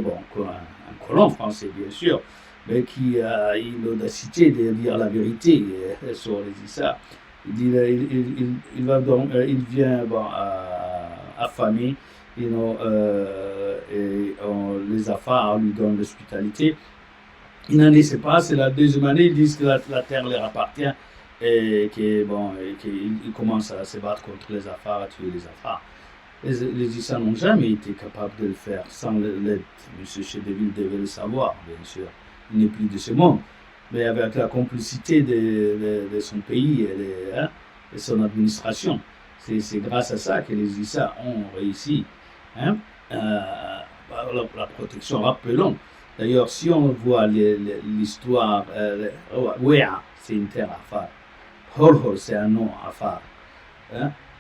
colon français bien sûr, mais qui a eu l'audacité de dire la vérité sur les Issa. Il vient affamé, et les Afars lui donnent l'hospitalité. Il n'en laisse pas, c'est la deuxième année, ils disent que la terre leur appartient et qu'ils commencent à se battre contre les Afars, à tuer les Afars. Les Issa n'ont jamais été capables de le faire sans l'aide. M. Chédeville devait le savoir, bien sûr. Il n'est plus de ce monde. Mais avec la complicité de son pays et son administration. C'est grâce à ça que les Issa ont réussi. La protection, rappelons. D'ailleurs, si on voit l'histoire, Wea, c'est une terre afar. Holhol, c'est un nom afar.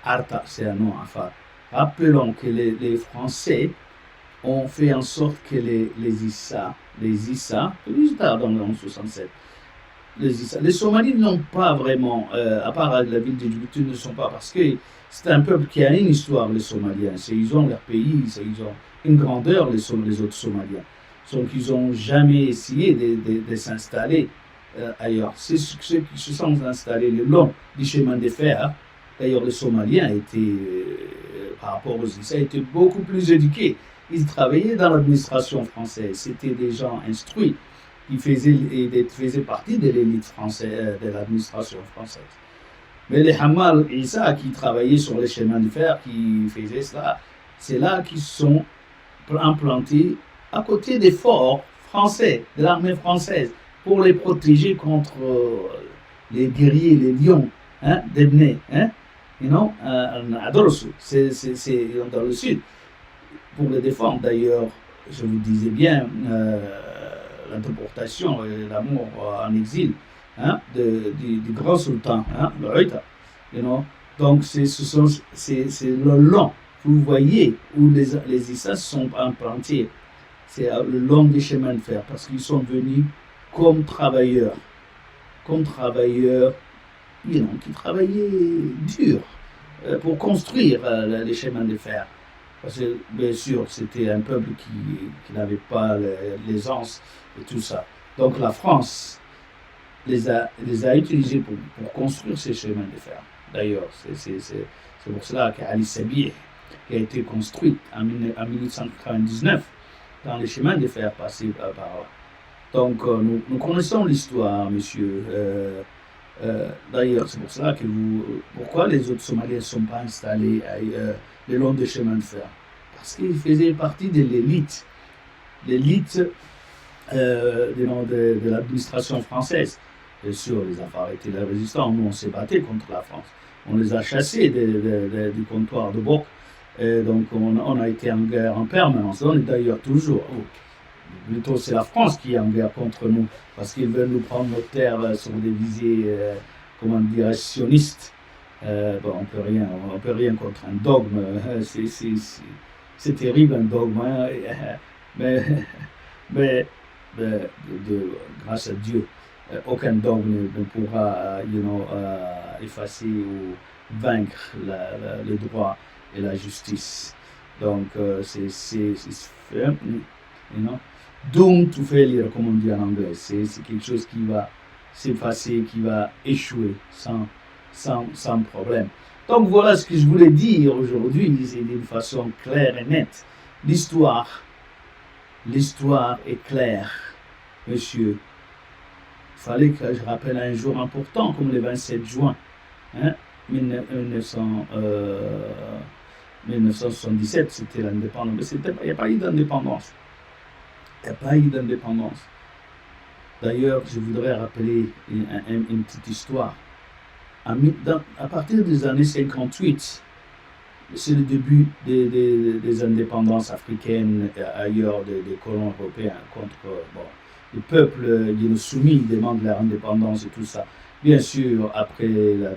Arta, c'est un nom afar. Rappelons que les Français ont fait en sorte que les Issa, plus tard dans le 67, Les Somalis n'ont pas vraiment, à part la ville de Djibouti, ne sont pas, parce que c'est un peuple qui a une histoire, les Somaliens. Ils ont leur pays, ils ont une grandeur, les autres Somaliens. Donc, ils n'ont jamais essayé de s'installer ailleurs. C'est ceux qui se sont installés le long du chemin de fer. D'ailleurs, les Somaliens étaient, par rapport aux Issa, étaient beaucoup plus éduqués. Ils travaillaient dans l'administration française. C'était des gens instruits. Ils faisaient partie de l'élite française, de l'administration française. Mais les Hamal Issa qui travaillaient sur les chemins de fer, qui faisaient cela, c'est là qu'ils sont implantés à côté des forts français, de l'armée française, pour les protéger contre les guerriers, les lions, d'Ebné, à Dorossou, c'est dans le sud. Pour les défendre, d'ailleurs, je vous disais bien, la déportation et l'amour en exil du grand sultan, le Reuta. Donc, c'est le long, vous voyez, où les Issa sont implantés. C'est le long des chemins de fer, parce qu'ils sont venus comme travailleurs, qui travaillaient dur pour construire les chemins de fer. Parce que, bien sûr, c'était un peuple qui n'avait pas l'aisance et tout ça. Donc la France les a utilisés pour construire ces chemins de fer. D'ailleurs, c'est pour cela qu'Ali Sabih, qui a été construite en 1899, dans les chemins de fer passés par là. Donc, nous connaissons l'histoire, monsieur. D'ailleurs, c'est pour cela que pourquoi les autres Somaliens ne sont pas installés le long des chemins de fer? Parce qu'ils faisaient partie de l'élite de l'administration française. Bien sûr, les affaires étaient la résistance. Nous, on s'est battu contre la France. On les a chassés du comptoir de Boc. Et donc, on a été en guerre en permanence. On est d'ailleurs toujours. Plutôt, c'est la France qui est en guerre contre nous, parce qu'ils veulent nous prendre nos terres sur des visées, sionistes. On peut rien contre un dogme. C'est terrible, un dogme. Mais grâce à Dieu, aucun dogme ne pourra effacer ou vaincre le droit et la justice. Donc, c'est doomed to failure, comme on dit en anglais. C'est quelque chose qui va s'effacer, qui va échouer sans problème. Donc voilà ce que je voulais dire aujourd'hui, c'est d'une façon claire et nette. L'histoire est claire, monsieur. Il fallait que je rappelle un jour important comme le 27 juin 1977, c'était l'indépendance. Il n'y a pas eu d'indépendance. D'ailleurs, je voudrais rappeler une petite histoire. À partir des années 58, c'est le début des indépendances africaines et ailleurs des colons européens contre les peuples soumis demandent leur indépendance et tout ça. Bien sûr, après la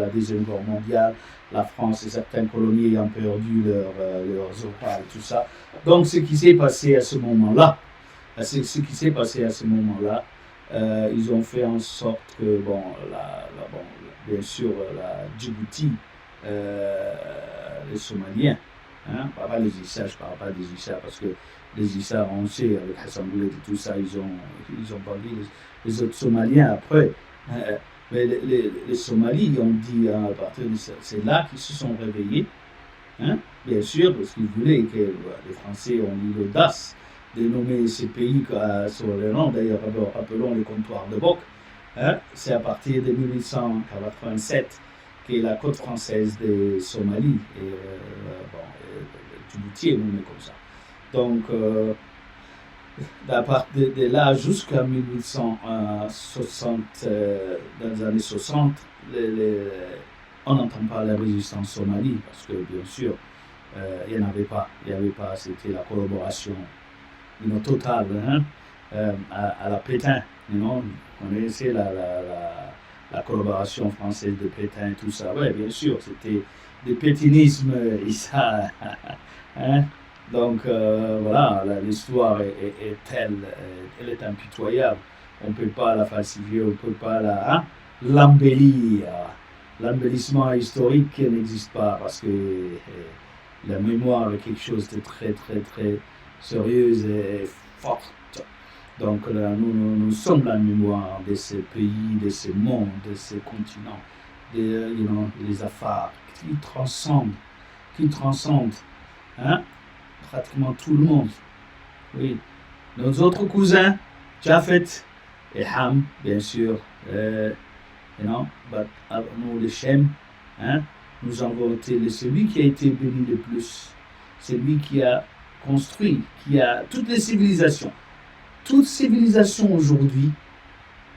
Deuxième Guerre mondiale, la France et certaines colonies ayant perdu leurs opales et tout ça. Donc, ce qui s'est passé à ce moment-là, ils ont fait en sorte que, bien sûr, la Djibouti, les Somaliens, pas les Issa, je ne parle pas des Issa, parce que les Issa, on sait, avec Hassan Boulet et tout ça, ils ont parlé les autres Somaliens après. Mais les Somalis ont dit, à partir de ça, c'est là qu'ils se sont réveillés, bien sûr, parce qu'ils voulaient que les Français ont eu l'audace de nommer ces pays sur le nom, d'ailleurs, appelons les comptoirs de Boc. C'est à partir de 1887 que la côte française des Somalie et Djibouti est nommée comme ça. Donc, à partir de là jusqu'à 1860, dans les années 60, on n'entend pas la résistance somalie, parce que bien sûr, il n'y en avait pas. C'était la collaboration totale à la Pétain. On connaissait la collaboration française de Pétain et tout ça. Oui, bien sûr, c'était des pétinismes et ça. Donc voilà, l'histoire est telle, elle est impitoyable. on ne peut pas la falsifier, on ne peut pas l'embellir. L'embellissement historique n'existe pas parce que la mémoire est quelque chose de très, très, très sérieuse et forte. Donc là, nous sommes la mémoire de ces pays, de ces mondes, de ces continents, les affaires qui transcendent pratiquement tout le monde. Oui. Nos autres cousins, Japhet et Ham, bien sûr, nous les Shem, nous avons été celui qui a été béni le plus, celui qui a construit, qui a toutes les civilisations. Toutes civilisations aujourd'hui,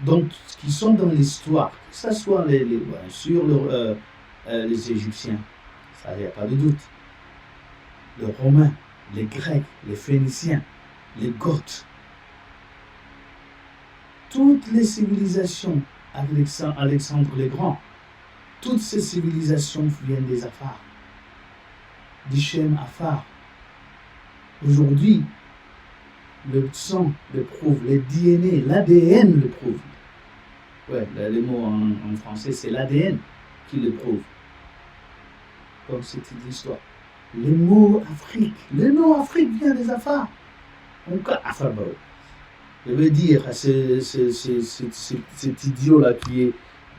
donc, qui sont dans l'histoire, que ce soit bien sûr les Égyptiens, ça il n'y a pas de doute, les Romains, les Grecs, les Phéniciens, les Goths, toutes les civilisations, Alexandre le Grand, toutes ces civilisations viennent des Afars, d'Ichem Afar. Aujourd'hui, le sang le prouve, le DNA, l'ADN le prouve. Ouais, les mots en français, c'est l'ADN qui le prouve. Comme c'était l'histoire. Le mot Afrique vient des Afars. Afar, je veux dire, cet idiot-là qui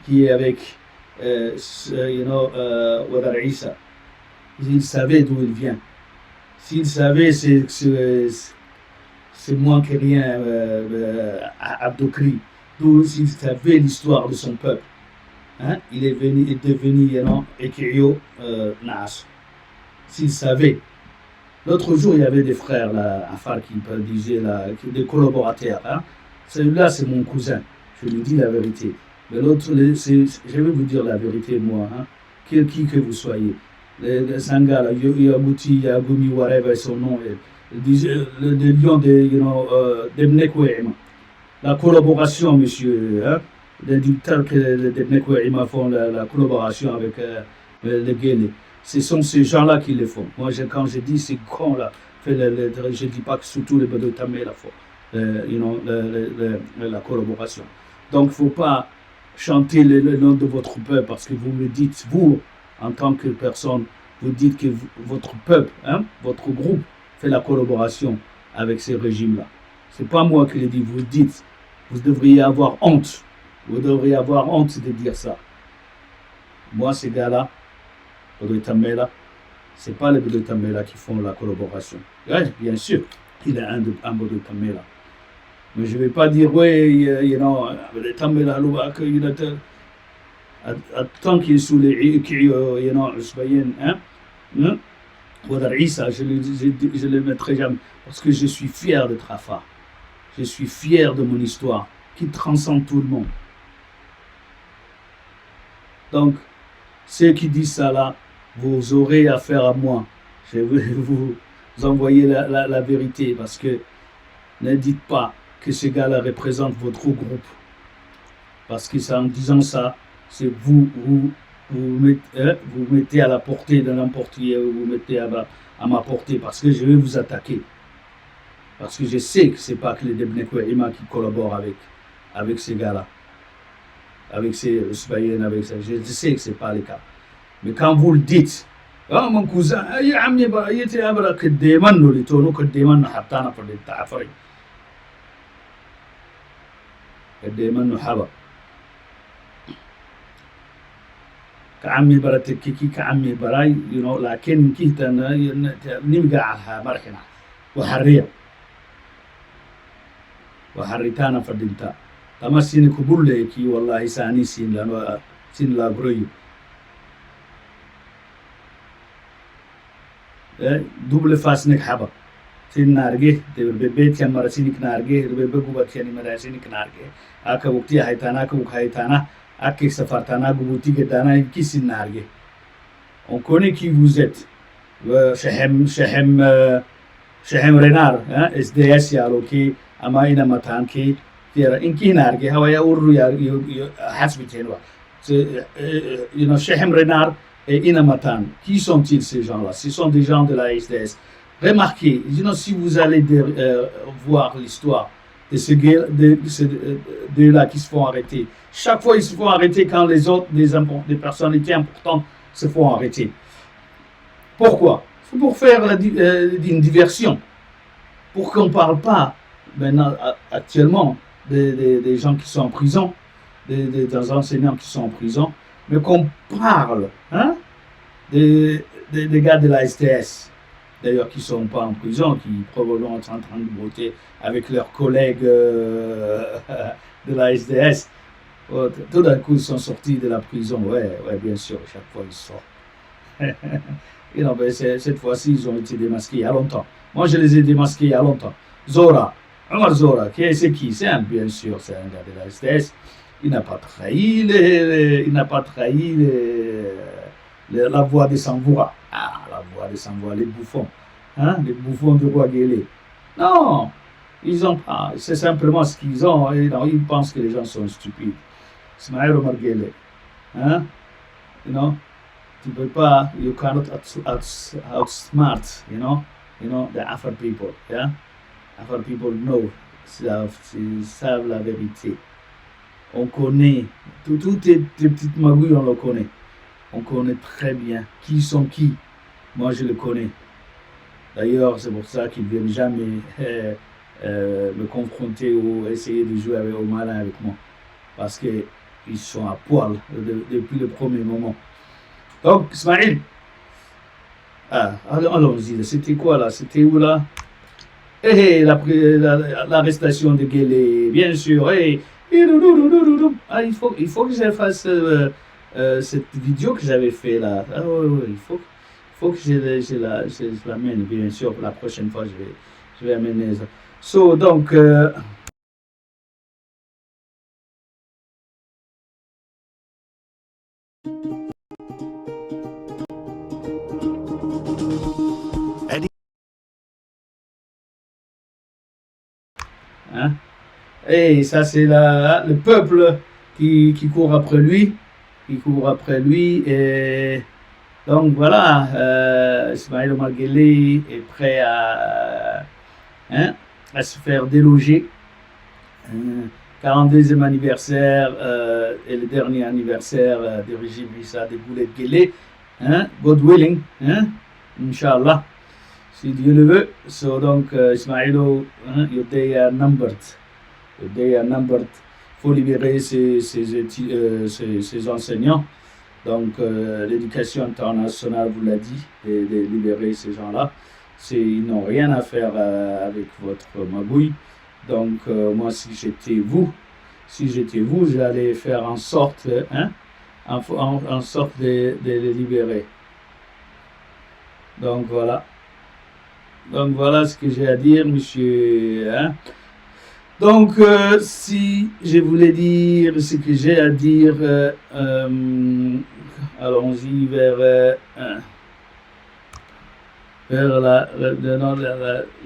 est avec Wadar Issa, il savait d'où il vient. S'il savait, c'est moins que rien, Abdokri, d'où s'il savait l'histoire de son peuple. Il est devenu Ekio Naas. S'il savait. L'autre jour, il y avait des frères là, Afar qui disaient, des collaborateurs. Celui-là, c'est mon cousin. Je lui dis la vérité. Mais l'autre, je vais vous dire la vérité, moi. Qui que vous soyez. Le Sanga, Yabuti, Yagumi, whatever son nom est. Le lion de Mnekwema. La collaboration, monsieur, les dictateurs de Mnekwema font la collaboration avec le Guinée. Ce sont ces gens-là qui le font. Moi, quand je dis ces cons-là, je ne dis pas que surtout les Badou Tamé la font, la collaboration. Donc, il ne faut pas chanter le nom de votre peuple parce que vous me dites, vous, en tant que personne, vous dites que votre peuple, votre groupe, fait la collaboration avec ces régimes-là. Ce n'est pas moi qui le dis, vous le dites. Vous devriez avoir honte. Vous devriez avoir honte de dire ça. Moi, ces gars-là, Badou Tamela, ce n'est pas les Badou Tamela qui font la collaboration. Ouais, bien sûr, il est un Badou Tamela. Mais je ne vais pas dire, oui, Badou Tamela, tant qu'il est sous les Wadar Issa, je ne le mettrai jamais. Parce que je suis fier d'être Afar. Je suis fier de mon histoire qui transcende tout le monde. Donc, ceux qui disent ça là, vous aurez affaire à moi. Je vais vous envoyer la vérité parce que ne dites pas que ce gars-là représente votre groupe. Parce que c'est en disant ça, c'est vous mettez à la portée de n'importe qui, vous mettez à ma portée parce que je vais vous attaquer. Parce que je sais que ce n'est pas que les Debnekouima qui collaborent avec ces gars-là. Avec ces Usbayen, avec ça. Je sais que ce n'est pas le cas. Mais quand vous le dites, mon cousin, il était un peu que des man nous les tournons, que des man n'habtana pour les ta'afari. Que des man nous haba. كعمي براتك كي كعمي براي لكن كي نمقعها مرحنا وحريتانا فردنتا تما سين كبول لكي والله ساني سين لانو سين لا بروي دوبل فاسنك حبا سين نارجه ببيت كان مرسينك نارجه ببقوبك يعني مرسينك نارجه اكا وقتي هايتانا اكا وقت هايتانا Aki Safartana, Gouti Gedana, qui s'y nargue. On connaît qui vous êtes. Shehem Renard, SDS Yaloki, Amaina Matanki, Inki Narge, Hawaii Uru Hasbitenwa. Shehem Renard et Inamatan. Qui sont-ils ces gens-là? Ce sont des gens de la SDS. Remarquez, si vous allez voir l'histoire de ces deux-là qui se font arrêter. Chaque fois, ils se font arrêter quand les autres, des personnalités importantes se font arrêter. Pourquoi? C'est pour faire une diversion. Pour qu'on ne parle pas maintenant, actuellement des gens qui sont en prison, des enseignants qui sont en prison, mais qu'on parle des gars de la STS, d'ailleurs qui ne sont pas en prison, qui probablement sont en train de voter avec leurs collègues de la SDS. Tout d'un coup, ils sont sortis de la prison. Ouais, bien sûr, chaque fois ils sortent. Et non, ben, cette fois-ci, ils ont été démasqués il y a longtemps. Moi, je les ai démasqués il y a longtemps. Zora, Omar Zora, c'est qui? Bien sûr, c'est un gars de la SDS. Il n'a pas trahi, la voix des sans-voix. Ah, la voix des sans-voix, les bouffons. Les bouffons de roi Guélé. Non, ils ont pas. C'est simplement ce qu'ils ont. Ils pensent que les gens sont stupides. Ismaël Omar Guélé. Tu peux pas, you cannot outsmart, the Afar people. Yeah? Afar people know, ils savent la vérité. On connaît, toutes tes petites magouilles, on le connaît. On connaît très bien qui sont qui. Moi, je le connais. D'ailleurs, c'est pour ça qu'ils ne viennent jamais me confronter ou essayer de jouer au malin avec moi. Parce qu'ils sont à poil depuis le premier moment. Donc, Ismaël, allons-y, c'était quoi là? C'était où là? L'arrestation de Guélé, bien sûr. Il faut que je fasse cette vidéo que j'avais fait là. Il faut que je l'amène, bien sûr. La prochaine fois, je vais amener ça. Donc, et ça, c'est le peuple qui court après lui. Et donc, voilà, Ismaël Omar Guelleh est prêt à se faire déloger. 42e anniversaire et le dernier anniversaire du régime Issa de Boulet Guelleh. God willing, Inch'Allah. Si Dieu le veut. Donc, Ismaëlo, your day are numbered. Il faut libérer ces enseignants. Donc, l'éducation internationale vous l'a dit, de libérer ces gens-là. Ils n'ont rien à faire avec votre magouille. Donc, moi, si j'étais vous, j'allais faire en sorte, en sorte de les libérer. Donc, voilà. Donc, voilà ce que j'ai à dire, monsieur. Donc, si je voulais dire ce que j'ai à dire, allons-y vers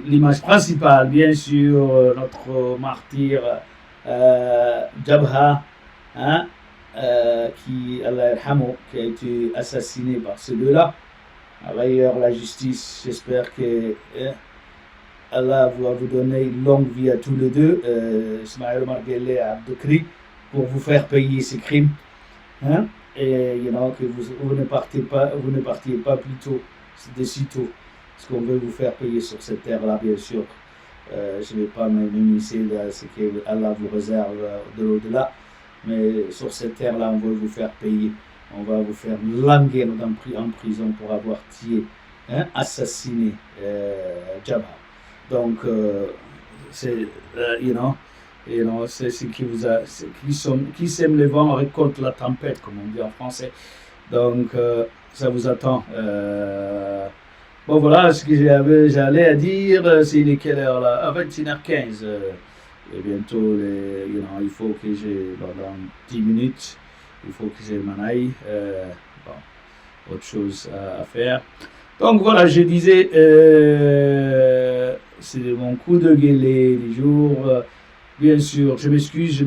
l'image principale, bien sûr, notre martyr Jabha, qui a été assassiné par ces deux-là. D'ailleurs, la justice, j'espère que Allah va vous donner une longue vie à tous les deux, Ismaël Omar Guelleh à Abdoukri, pour vous faire payer ces crimes. Et que vous ne partiez pas plus tôt, de si tôt, parce qu'on veut vous faire payer sur cette terre-là, bien sûr. Je ne vais pas m'immiscer dans ce que Allah vous réserve de l'au-delà, mais sur cette terre-là, on veut vous faire payer. On va vous faire languer en prison pour avoir tué, assassiné Jabha. Donc, c'est, c'est ce qui vous a, qui sème le vent récolte la tempête, comme on dit en français. Donc, ça vous attend. Bon, voilà ce que j'allais à dire. C'est quelle heure là? À 21h15. Et bientôt, il faut que j'ai, dans 10 minutes, il faut que je m'en aille. Autre chose à faire. Donc voilà, je disais, c'est mon coup de gueulet du jour. Bien sûr, je m'excuse,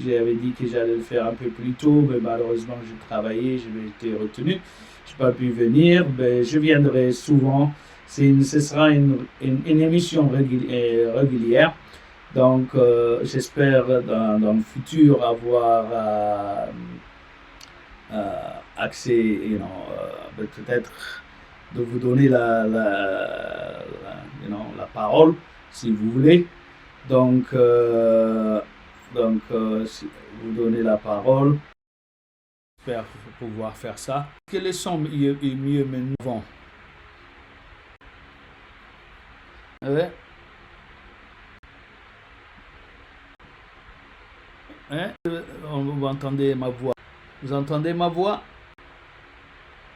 j'avais dit que j'allais le faire un peu plus tôt, mais malheureusement j'ai travaillé, j'ai été retenu. Je n'ai pas pu venir, mais je viendrai souvent. Ce sera une émission régulière. Donc, j'espère dans le futur avoir accès, peut-être de vous donner la parole, si vous voulez. Donc, si vous donnez la parole, j'espère pouvoir faire ça. Quels sont mieux maintenant? Ouais. Hein? Vous entendez ma voix? Vous entendez ma voix?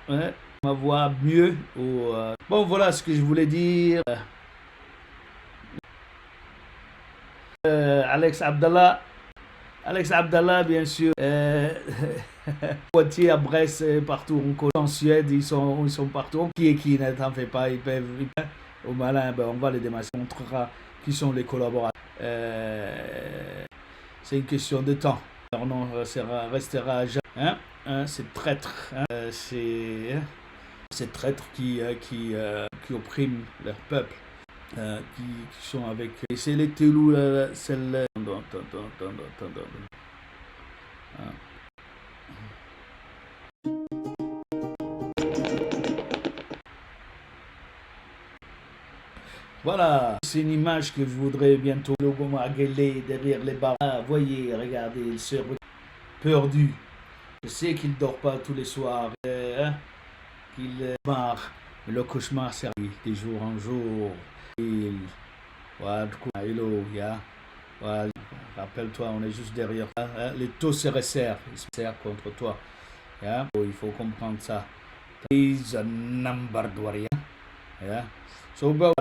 Ouais. Ma voix mieux? Bon, voilà ce que je voulais dire. Alex Abdallah, bien sûr. Poitiers, à Brest, partout. On connaît en Suède, ils sont partout. Qui est qui? Ne t'en fais pas. Ils peuvent. Au malin, on va les démasquer. On montrera qui sont les collaborateurs. C'est une question de temps. Leur nom restera à jamais. C'est traître. Ces traîtres qui oppriment leur peuple. Qui sont avec. Et c'est les Telous, celle. Voilà, c'est une image que je voudrais bientôt. Le Goma Aguelé derrière les barres. Voyez, regardez, il se perdu. Je sais qu'il ne dort pas tous les soirs, qu'il marre. Mais le cauchemar s'arrive de jour en jour. Rappelle-toi, on est juste derrière. Les taux se resserrent, ils se resserrent contre toi. Il faut comprendre ça.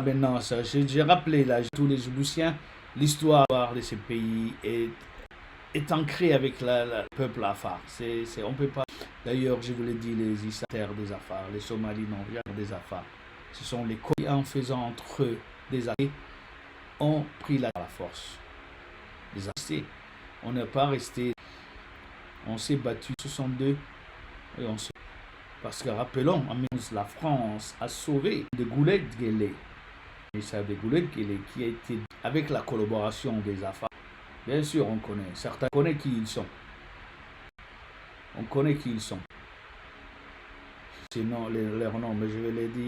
Maintenant, j'ai rappelé là, tous les Djiboutiens, l'histoire de ce pays est ancrée avec le peuple Afar. On peut pas. D'ailleurs, je vous l'ai dit, les Issataires des Afars, les Somalis non des Afars, ce sont les qui, en faisant entre eux des actes, ont pris la force. On n'est pas resté. On s'est battu 62 et parce que rappelons, la France a sauvé de Goulet Guélé. Et ça de Goulet Guélé qui a été avec la collaboration des Afars. Bien sûr, on connaît. Certains connaissent qui ils sont. On connaît qui ils sont. Sinon, leurs noms, mais je vais les dire.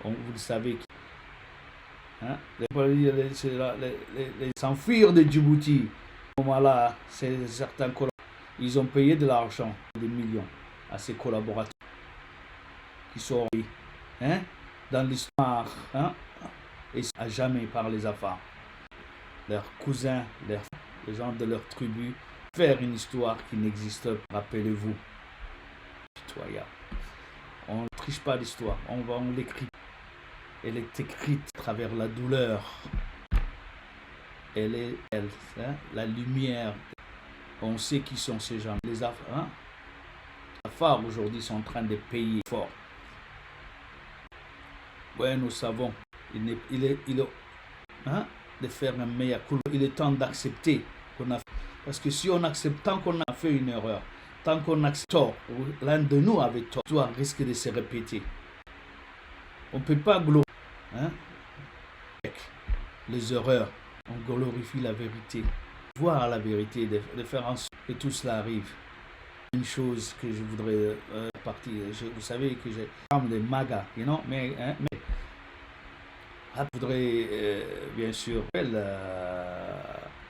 Vous le savez. Les s'enfuir de Djibouti. Au moment-là, c'est certains collaborateurs. Ils ont payé de l'argent, des millions, à ces collaborateurs qui sont dans l'histoire et à jamais par les Afars. Leurs cousins, les gens de leur tribu, faire une histoire qui n'existe pas. Rappelez-vous, on ne triche pas l'histoire, on l'écrit. Elle est écrite à travers la douleur. La lumière. On sait qui sont ces gens. Les Afars aujourd'hui sont en train de payer fort. Oui, nous savons. Il est de faire un meilleur coup. Il est temps d'accepter qu'on a fait. Parce que si on accepte, tant qu'on a fait une erreur, tant qu'on accepte tort, l'un de nous avait tort, l'histoire risque de se répéter. On ne peut pas glorifier les erreurs. On glorifie la vérité. Voir la vérité, de faire en sorte que tout cela arrive. Une chose que je voudrais partir. Vous savez que j'ai parlé de MAGA, mais je voudrais bien sûr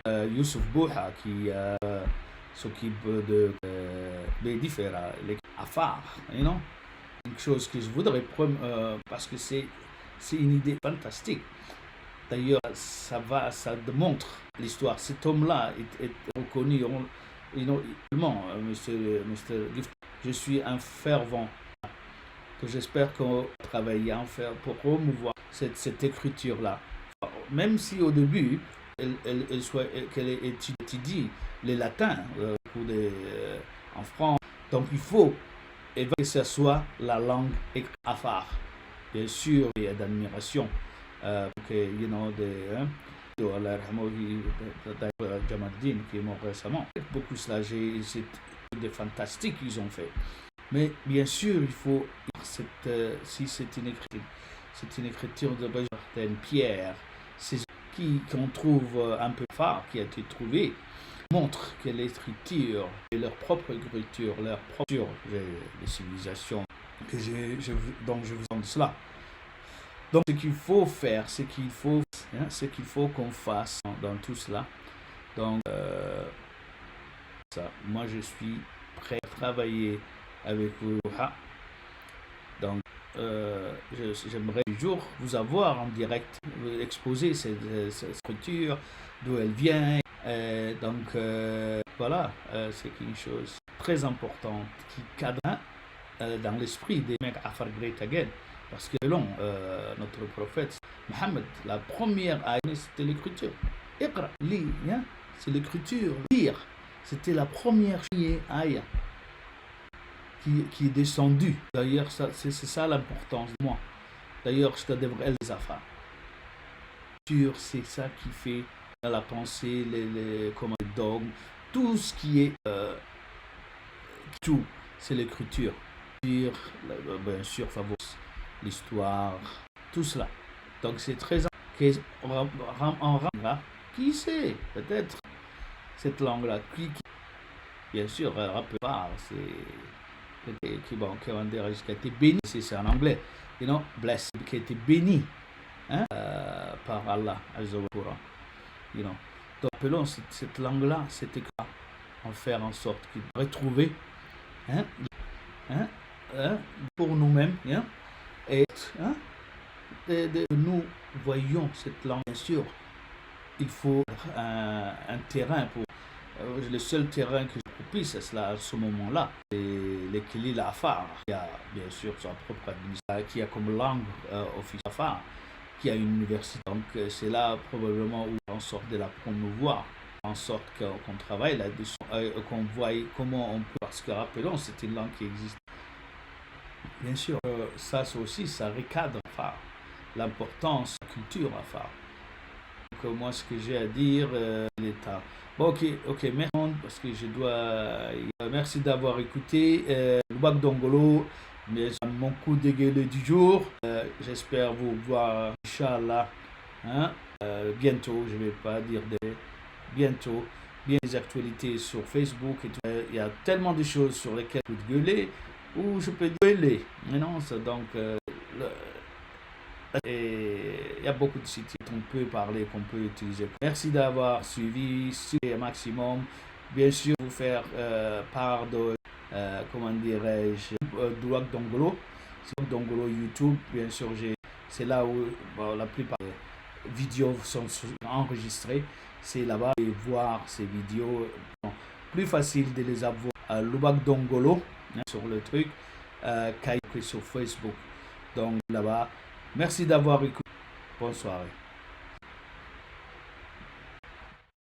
Youssouf Bouha qui s'occupe de Bédifera, les Afars, une chose que je voudrais parce que c'est une idée fantastique. D'ailleurs, ça démontre l'histoire. Cet homme-là est reconnu. Monsieur Gift, je suis un fervent que j'espère qu'on va travailler en faire pour promouvoir cette écriture-là. Même si au début, qu'elle étudie les latins en France. Donc il faut que ce soit la langue afar. Bien sûr, il y a d'admiration. Jamaluddin qui est mort récemment. Beaucoup cela, c'est des fantastiques qu'ils ont fait. Mais bien sûr, il faut si c'est une écriture de Benjamin Pierre, c'est qu'on trouve un peu phare, qui a été trouvé, montre que l'écriture et leur propre écriture, leur propre les civilisations dont je vous donne cela. Donc ce qu'il faut faire, ce qu'il faut qu'on fasse dans tout cela. Donc moi je suis prêt à travailler avec vous. Donc j'aimerais toujours vous avoir en direct, exposer cette écriture, d'où elle vient. Donc voilà, c'est quelque chose de très importante qui cadre dans l'esprit des mecs Afar Great Again. Parce que selon notre prophète Mohammed, la première ayah c'était l'écriture. Iqra, lis, c'est l'écriture, lire. C'était la première ayah qui est descendue. D'ailleurs, c'est ça l'importance de moi. D'ailleurs, je te devrais les affaires. L'écriture, c'est ça qui fait la pensée, les dogmes, tout ce qui est tout, c'est l'écriture. Bien sûr, favorise l'histoire, tout cela. Donc c'est très important. Qui sait, peut-être cette langue-là, qui bien sûr, rappelle pas, qui a été béni, c'est en anglais, blessed, qui a été béni par Allah, donc appelons cette langue-là, c'était quoi, en faire en sorte qu'il retrouver pour nous-mêmes, et nous voyons cette langue, bien sûr, il faut un terrain pour le seul terrain que je propice à ce moment-là, c'est l'équilibre Afar, qui a bien sûr sa propre administration, qui a comme langue officielle Afar, qui a une université. Donc c'est là probablement où on sort de la promouvoir, en sorte qu'on travaille là-dessus, qu'on voit comment on peut, parce que rappelons, c'est une langue qui existe. Bien sûr, ça aussi, ça recadre Afar, l'importance de la culture Afar. Donc moi, ce que j'ai à dire, l'État. Bon, ok, merci, parce que je dois... merci d'avoir écouté Loubak Dongolo, mais mon coup de gueule du jour. J'espère vous voir, Inch'Allah, bientôt, je ne vais pas dire bientôt, bien des actualités sur Facebook et tout. Il y a tellement de choses sur lesquelles je peux gueuler, ou je peux gueuler. Mais non, donc... et il y a beaucoup de sites qu'on peut parler, qu'on peut utiliser. Merci d'avoir suivi un maximum. Bien sûr, vous faire part de, comment dirais-je, Loubak Dongolo. C'est Dongolo YouTube, bien sûr, c'est là où la plupart des vidéos sont enregistrées. C'est là-bas et voir ces vidéos. Plus facile de les avoir à Loubak Dongolo sur le truc qu'à sur Facebook. Donc là-bas. Merci d'avoir écouté. Bonne soirée.